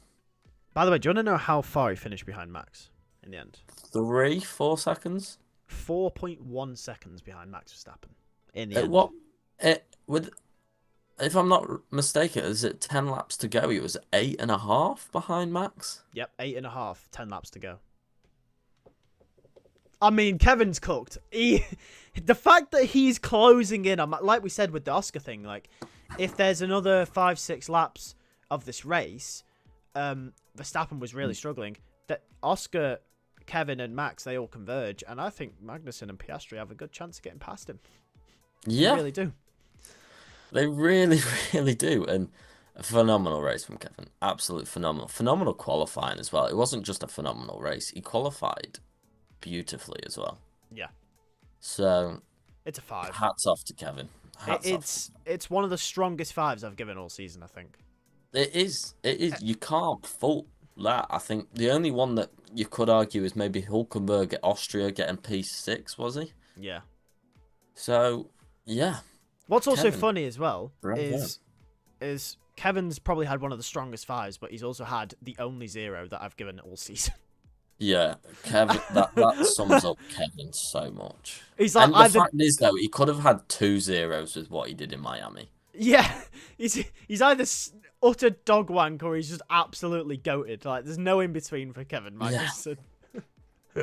By the way, do you want to know how far he finished behind Max in the end? 3-4 seconds? 4.1 seconds behind Max Verstappen in the end. If I'm not mistaken, is it 10 laps to go? He was 8.5 behind Max? Yep, 8.5, 10 laps to go. I mean, Kevin's cooked. The fact that he's closing in, like we said with the Oscar thing, like, if there's another 5-6 laps of this race, Verstappen was really struggling. That Oscar, Kevin, and Max, they all converge, and I think Magnussen and Piastri have a good chance of getting past him. Yeah. They really do. They really, really do. And a phenomenal race from Kevin. Absolutely phenomenal. Phenomenal qualifying as well. It wasn't just a phenomenal race. He qualified beautifully as well. Yeah. So it's a 5. Hats off to Kevin. It's one of the strongest 5s I've given all season, I think. It is. You can't fault that. I think the only one that you could argue is maybe Hulkenberg at Austria getting P6, was he? Yeah. So, yeah. What's also funny as well is Kevin's probably had one of the strongest 5s, but he's also had the only 0 that I've given all season. Yeah, Kevin. That sums up Kevin so much. He's like, and the fact is, though, he could have had 2 0s with what he did in Miami. Yeah, he's either utter dog wank or he's just absolutely goated. Like, there's no in between for Kevin Magnussen. Yeah.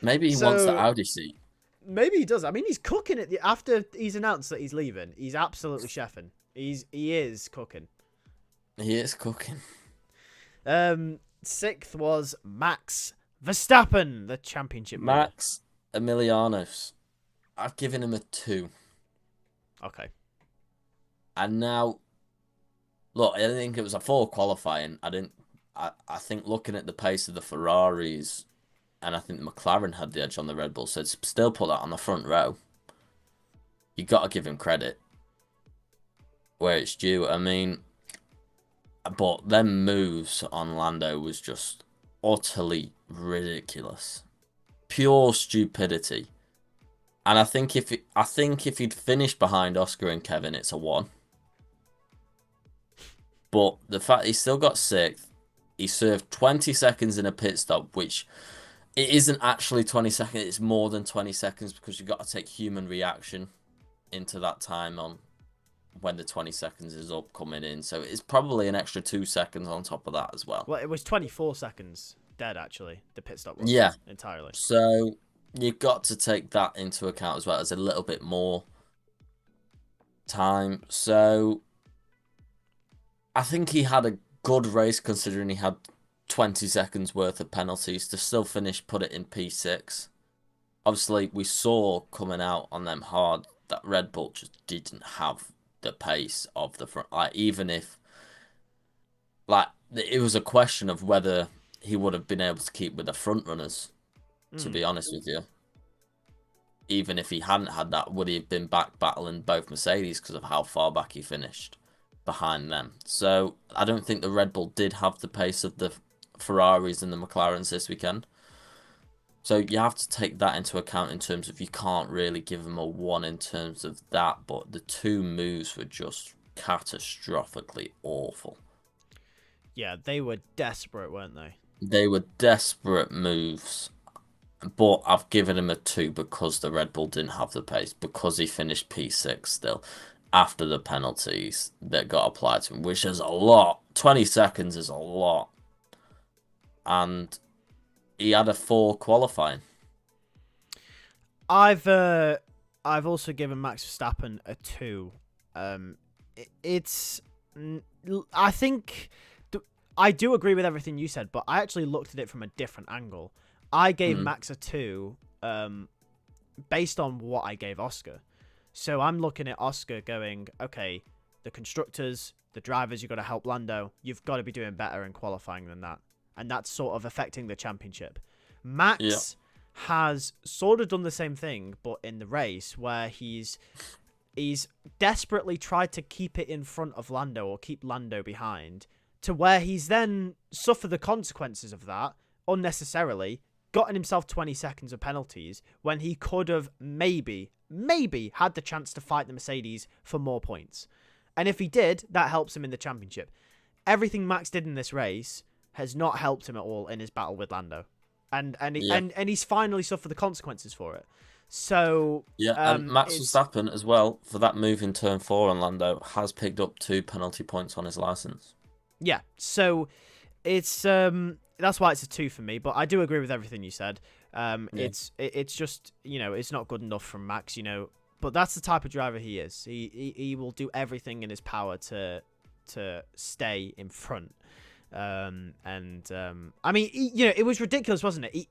Maybe he wants the Audi seat. Maybe he does. I mean, he's cooking it after he's announced that he's leaving. He's absolutely chefing. He is cooking. He is cooking. Sixth was Max Verstappen, the championship leader. Max Emilianos. I've given him a 2. Okay. And now, look, I think it was a 4 qualifying. I think looking at the pace of the Ferraris, and I think the McLaren had the edge on the Red Bull, so to still put that on the front row, you got to give him credit where it's due. I mean, but them moves on Lando was just utterly ridiculous, pure stupidity. And I think if he'd finished behind Oscar and Kevin, it's a 1. But the fact he still got 6th, he served 20 seconds in a pit stop, which it isn't actually 20 seconds. It's more than 20 seconds because you've got to take human reaction into that time on when the 20 seconds is up coming in. So it's probably an extra 2 seconds on top of that as well. Well, it was 24 seconds dead, actually, the pit stop was. Yeah. Entirely. So you've got to take that into account as well as a little bit more time. So I think he had a good race considering he had 20 seconds worth of penalties to still finish, put it in P6. Obviously, we saw coming out on them hard that Red Bull just didn't have the pace of the front. Like, even if, like, it was a question of whether he would have been able to keep with the front runners, to be honest with you. Even if he hadn't had that, would he have been back battling both Mercedes because of how far back he finished behind them? So I don't think the Red Bull did have the pace of the Ferraris and the McLarens this weekend. So you have to take that into account in terms of you can't really give them a 1 in terms of that, but the 2 moves were just catastrophically awful. Yeah, they were desperate, weren't they? They were desperate moves, but I've given him a 2 because the Red Bull didn't have the pace, because he finished P6 still after the penalties that got applied to him, which is a lot. 20 seconds is a lot. And he had a 4 qualifying. I've also given Max Verstappen a 2. I think I do agree with everything you said, but I actually looked at it from a different angle. I gave Max a 2 based on what I gave Oscar. So I'm looking at Oscar going, okay, the constructors, the drivers, you've got to help Lando. You've got to be doing better in qualifying than that. And that's sort of affecting the championship. Max has sort of done the same thing, but in the race where he's desperately tried to keep it in front of Lando or keep Lando behind, to where he's then suffered the consequences of that unnecessarily, gotten himself 20 seconds of penalties when he could have maybe had the chance to fight the Mercedes for more points. And if he did, that helps him in the championship. Everything Max did in this race has not helped him at all in his battle with Lando. And he's finally suffered the consequences for it. So and Max Verstappen as well, for that move in turn 4 on Lando, has picked up 2 penalty points on his license. Yeah, so it's that's why it's a 2 for me. But I do agree with everything you said. It's just, it's not good enough from Max, But that's the type of driver he is. He will do everything in his power to stay in front. I mean, it was ridiculous, wasn't it?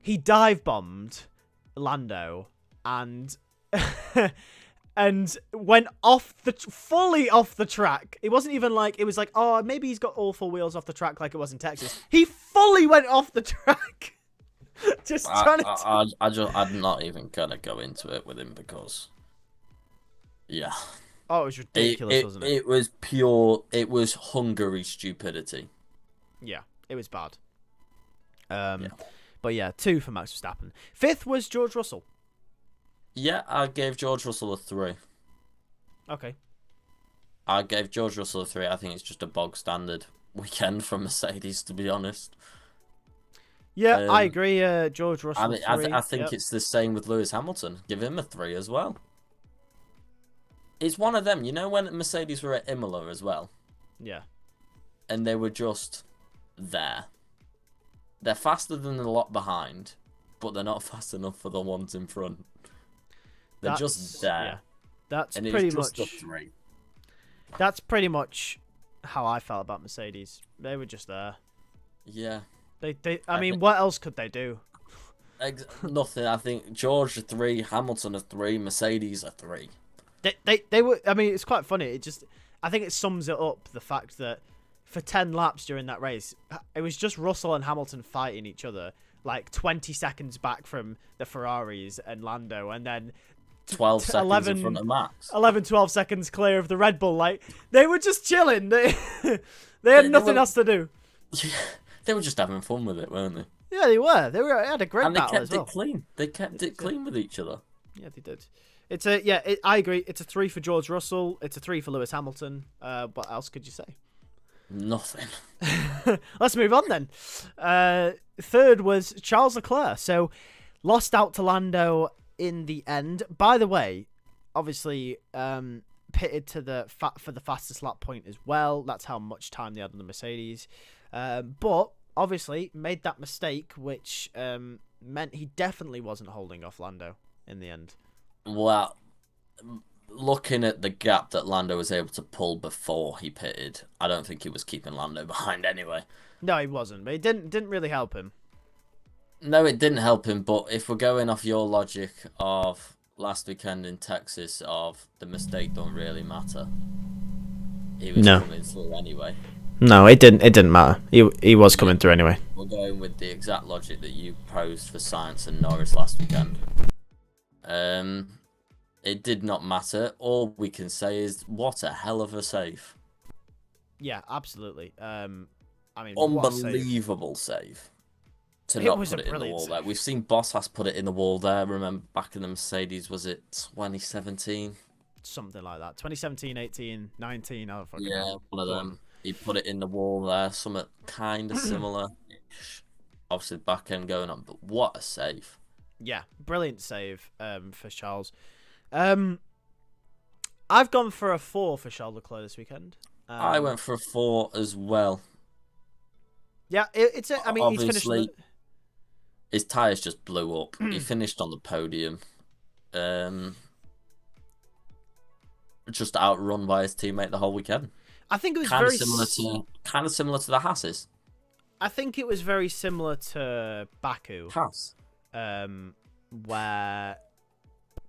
He dive bombed Lando and and went fully off the track. It wasn't even like, it was like, oh, maybe he's got all 4 wheels off the track like it was in Texas. He fully went off the track. I'm not even gonna go into it with him because, yeah. Oh, it was ridiculous, wasn't it? It was Hungary stupidity. Yeah, it was bad. But yeah, 2 for Max Verstappen. 5th was George Russell. Yeah, I gave George Russell a 3. Okay. I gave George Russell a 3. I think it's just a bog standard weekend from Mercedes, to be honest. Yeah, I agree. George Russell. I think it's the same with Lewis Hamilton. Give him a 3 as well. It's one of them, when Mercedes were at Imola as well? Yeah. And they were just there. They're faster than the lot behind, but they're not fast enough for the ones in front. Just there. Yeah. That's and pretty it's just much a 3. That's pretty much how I felt about Mercedes. They were just there. Yeah. I mean, what else could they do? Nothing. I think George a 3, Hamilton a 3, Mercedes a 3. They were. I mean, it's quite funny. I think it sums it up, the fact that for 10 laps during that race, it was just Russell and Hamilton fighting each other, like 20 seconds back from the Ferraris and Lando, and then 12 seconds in front of Max. 11, 12 seconds clear of the Red Bull. Like, they were just chilling. They had nothing else to do. They were just having fun with it, weren't they? Yeah, they were. They had a great and they battle kept as well. It clean. They kept it clean with each other. Yeah, they did. I agree. It's a 3 for George Russell. It's a 3 for Lewis Hamilton. What else could you say? Nothing. Let's move on then. Third was Charles Leclerc. So lost out to Lando in the end. By the way, obviously pitted for the fastest lap point as well. That's how much time they had on the Mercedes. But obviously made that mistake, which meant he definitely wasn't holding off Lando in the end. Well, looking at the gap that Lando was able to pull before he pitted, I don't think he was keeping Lando behind anyway. No, he wasn't, but it didn't really help him. No, it didn't help him, but if we're going off your logic of last weekend in Texas of the mistake don't really matter, he was coming through anyway. No, it didn't matter. He was coming through anyway. We're going with the exact logic that you posed for Sainz and Norris last weekend. It did not matter. All we can say is, what a hell of a save. Yeah, absolutely. I mean, unbelievable save. To not put it in the wall there. We've seen Bottas put it in the wall there. Remember back in the Mercedes, was it 2017? Something like that. 2017, 18, 19. I don't fucking know. Yeah, one of them. He put it in the wall there. Something kind of similar. Obviously, back end going on, but what a save. Yeah, brilliant save for Charles. I've gone for a 4 for Charles Leclerc this weekend. I went for a 4 as well. Yeah, I mean, obviously, he's finished. His tyres just blew up. He finished on the podium. Just outrun by his teammate the whole weekend. I think it was kind of similar to the Hasses. I think it was very similar to Baku. Haas. Where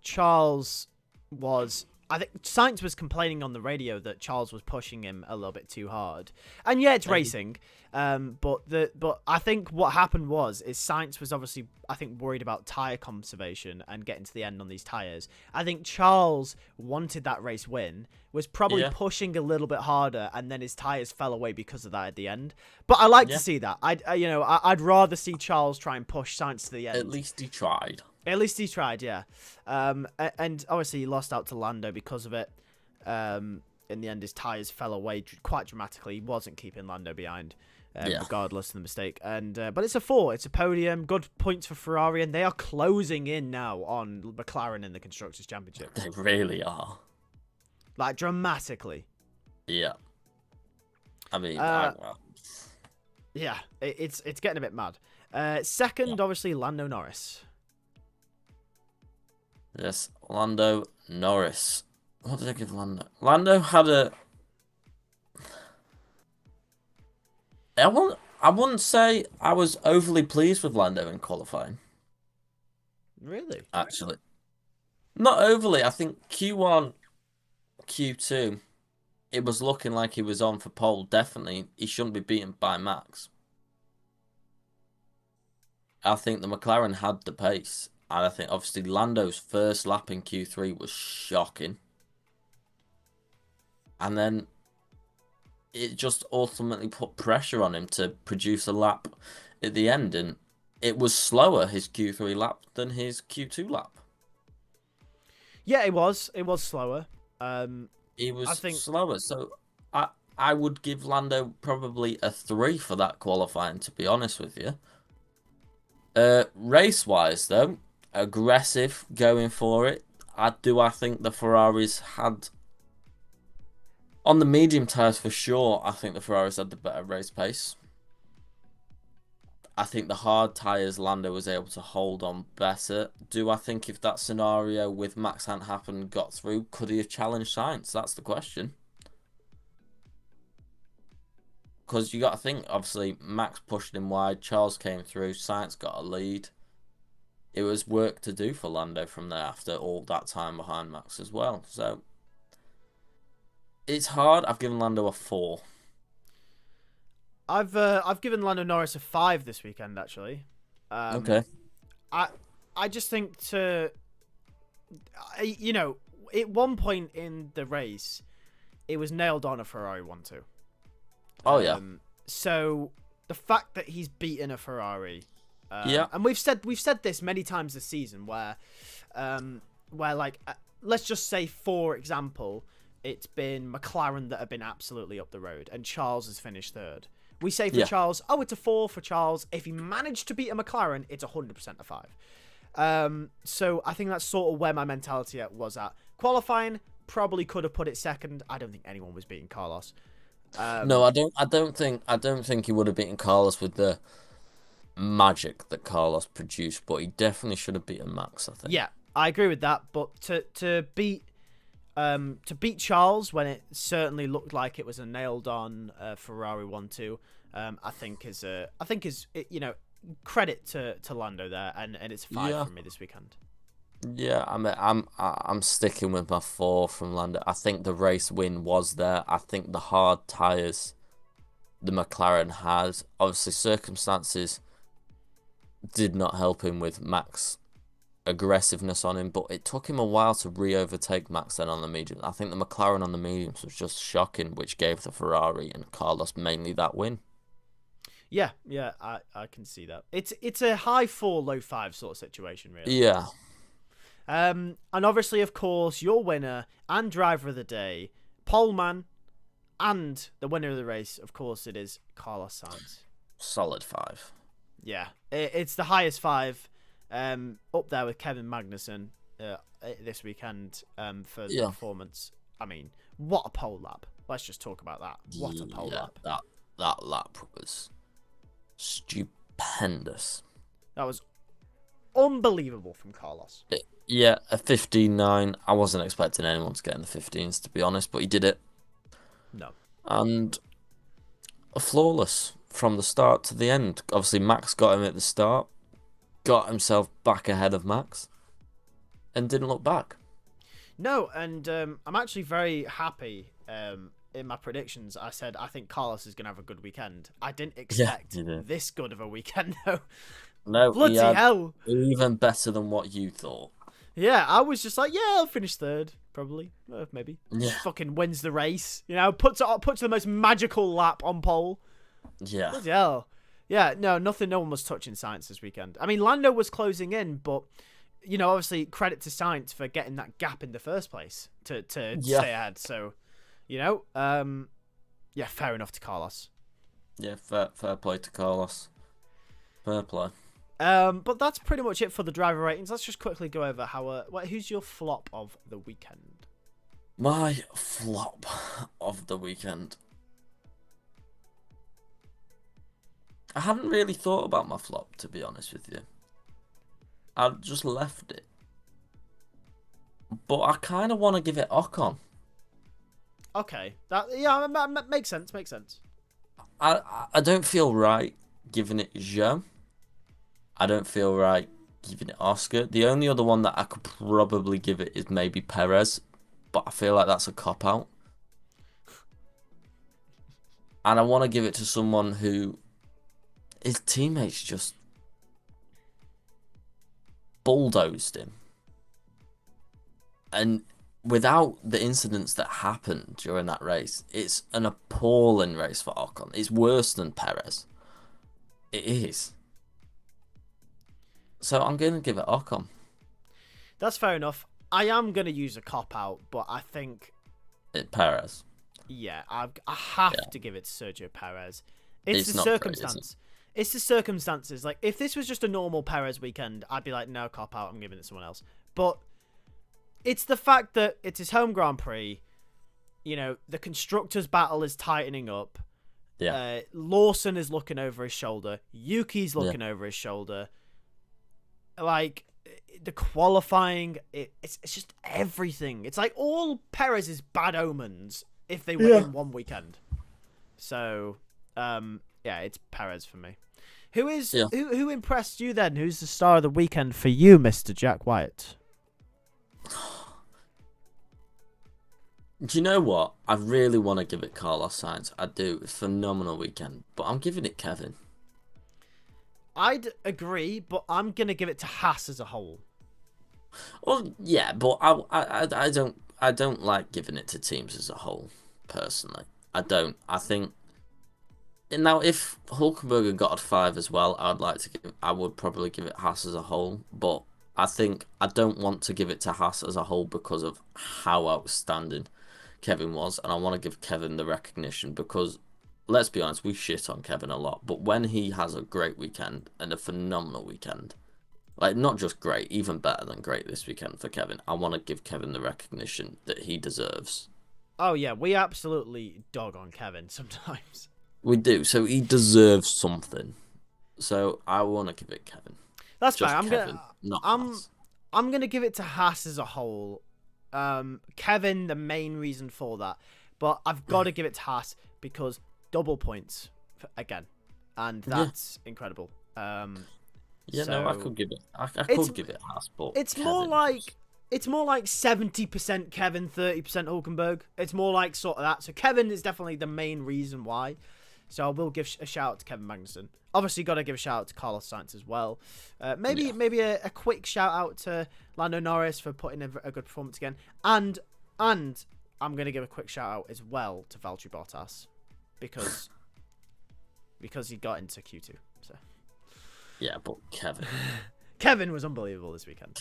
Charles was... I think Sainz was complaining on the radio that Charles was pushing him a little bit too hard. And yeah, it's racing. But I think what happened is Sainz was obviously, I think, worried about tyre conservation and getting to the end on these tyres. I think Charles wanted that race win, was probably pushing a little bit harder, and then his tyres fell away because of that at the end. But I like to see that. I'd rather see Charles try and push Sainz to the end. At least he tried. At least he tried, yeah. And obviously he lost out to Lando because of it. In the end, his tyres fell away quite dramatically. He wasn't keeping Lando behind, regardless of the mistake. But it's a 4. It's a podium. Good points for Ferrari, and they are closing in now on McLaren in the Constructors' Championship. They really are. Like, dramatically. Yeah. I mean, yeah, it's getting a bit mad. Second, obviously, Lando Norris. Yes, Lando Norris. What did I give Lando? Lando had a... I wouldn't say I was overly pleased with Lando in qualifying. Really? Actually. Not overly. I think Q1, Q2, it was looking like he was on for pole. Definitely, he shouldn't be beaten by Max. I think the McLaren had the pace. And I think, obviously, Lando's first lap in Q3 was shocking. And then it just ultimately put pressure on him to produce a lap at the end. And it was slower, his Q3 lap, than his Q2 lap. Yeah, it was. It was slower. He was slower. So I would give Lando probably a 3 for that qualifying, to be honest with you. Race-wise, though, aggressive, going for it. I think the Ferraris had... On the medium tyres, for sure, I think the Ferraris had the better race pace. I think the hard tyres, Lando was able to hold on better. Do I think if that scenario with Max hadn't happened got through, could he have challenged Sainz? That's the question. because you got to think, obviously, Max pushed him wide, Charles came through, Sainz got a lead. It was work to do for Lando from there after all that time behind Max as well. So it's hard. I've given Lando a 4. I've given Lando Norris a 5 this weekend actually. Okay. I just think at one point in the race, it was nailed on a Ferrari 1-2. Oh yeah. So the fact that he's beaten a Ferrari, and we've said this many times this season, where like let's just say for example, it's been McLaren that have been absolutely up the road, and Charles has finished third. We say for Charles, it's a 4 for Charles. If he managed to beat a McLaren, it's 100% a 5. So I think that's sort of where my mentality was at. Qualifying, probably could have put it second. I don't think anyone was beating Carlos. No, I don't think he would have beaten Carlos with the magic that Carlos produced, but he definitely should have beaten Max, I think. Yeah, I agree with that. But to beat Charles when it certainly looked like it was a nailed on Ferrari 1-2, I think is credit to Lando there, and it's 5 from me this weekend. Yeah, I'm sticking with my 4 from Lando. I think the race win was there. I think the hard tyres the McLaren has, obviously circumstances did not help him with Max aggressiveness on him, but it took him a while to re-overtake Max then on the mediums. I think the McLaren on the mediums was just shocking, which gave the Ferrari and Carlos mainly that win. Yeah, I can see that. It's a high 4, low 5 sort of situation, really. Yeah. And obviously, of course, your winner and driver of the day, pole man, and the winner of the race, of course, it is Carlos Sainz. Solid 5. Yeah, it's the highest 5, up there with Kevin Magnussen this weekend for the performance. I mean, what a pole lap! Let's just talk about that. What a pole lap! That lap was stupendous. That was unbelievable from Carlos. A 15.9. I wasn't expecting anyone to get in the 15s, to be honest, but he did it. No. And a flawless from the start to the end. Obviously, Max got him at the start, got himself back ahead of Max, and didn't look back. No, and I'm actually very happy. In my predictions, I said I think Carlos is going to have a good weekend. I didn't expect this good of a weekend, though. No, bloody hell. Even better than what you thought. Yeah, I was just like, I'll finish third, probably, maybe. Yeah. Just fucking wins the race, puts the most magical lap on pole. Yeah. Bloody hell. Yeah, no one was touching Sainz this weekend. I mean, Lando was closing in, but, obviously credit to Sainz for getting that gap in the first place to stay ahead. So, fair enough to Carlos. Yeah, fair play to Carlos. Fair play. But that's pretty much it for the driver ratings. Let's just quickly go over who's your flop of the weekend? My flop of the weekend. I haven't really thought about my flop, to be honest with you. I've just left it. But I kind of want to give it Ocon. Okay. Makes sense. I don't feel right giving it Joe. I don't feel right giving it Oscar. The only other one that I could probably give it is maybe Perez, but I feel like that's a cop-out. And I want to give it to someone who his teammates just bulldozed him. And without the incidents that happened during that race, it's an appalling race for Ocon. It's worse than Perez. It is. So I'm going to give it Ocon. That's fair enough. I am going to use a cop-out, but I think... Perez. Yeah, I have to give it to Sergio Perez. It's the not circumstance. Great, is it? It's the circumstances. Like, if this was just a normal Perez weekend, I'd be like, no, cop-out, I'm giving it to someone else. But it's the fact that it's his home Grand Prix. The constructors' battle is tightening up. Yeah. Lawson is looking over his shoulder. Yuki's looking over his shoulder. Like, the qualifying, it's just everything. It's like all Perez's bad omens if they were in one weekend. So, Yeah, it's Perez for me. Who impressed you then? Who's the star of the weekend for you, Mr. Jack Wyatt? Do you know what? I really want to give it Carlos Sainz. I do. Phenomenal weekend. But I'm giving it Kevin. I'd agree, but I'm going to give it to Haas as a whole. Well, yeah, but I don't like giving it to teams as a whole, personally. I don't. I think now if Hulkenberg got a 5 as well, I would probably give it Haas as a whole, but I think I don't want to give it to Haas as a whole because of how outstanding Kevin was, and I want to give Kevin the recognition because let's be honest, we shit on Kevin a lot, but when he has a great weekend and a phenomenal weekend, like not just great, even better than great this weekend for Kevin, I want to give Kevin the recognition that he deserves. Oh yeah, we absolutely dog on Kevin sometimes. We do, so he deserves something. So I want to give it Kevin. That's just fine. I'm gonna give it to Haas as a whole. Kevin, the main reason for that, but I've got to give it to Haas because double points again, and that's incredible. I could give it. I could give it Haas, but it's Kevin more like 70% Kevin, 30% Hulkenberg. It's more like sort of that. So Kevin is definitely the main reason why. So I will give a shout out to Kevin Magnussen. Obviously, got to give a shout out to Carlos Sainz as well. Maybe a quick shout out to Lando Norris for putting a good performance again. And I'm going to give a quick shout out as well to Valtteri Bottas because he got into Q2. So yeah, but Kevin was unbelievable this weekend.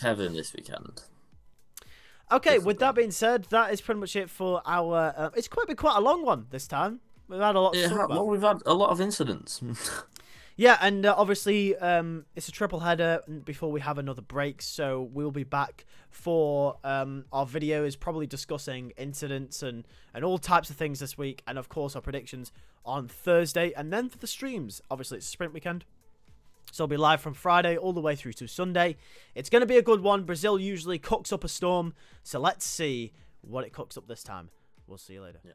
Okay, with that being said, that is pretty much it for our. It's been quite a long one this time. We've had a lot to talk about. Well, we've had a lot of incidents. Yeah, and obviously it's a triple header before we have another break, so we'll be back for our videos, probably discussing incidents and all types of things this week, and of course our predictions on Thursday, and then for the streams, obviously it's sprint weekend, so it'll be live from Friday all the way through to Sunday. It's going to be a good one. Brazil usually cooks up a storm, so let's see what it cooks up this time. We'll see you later. Yeah.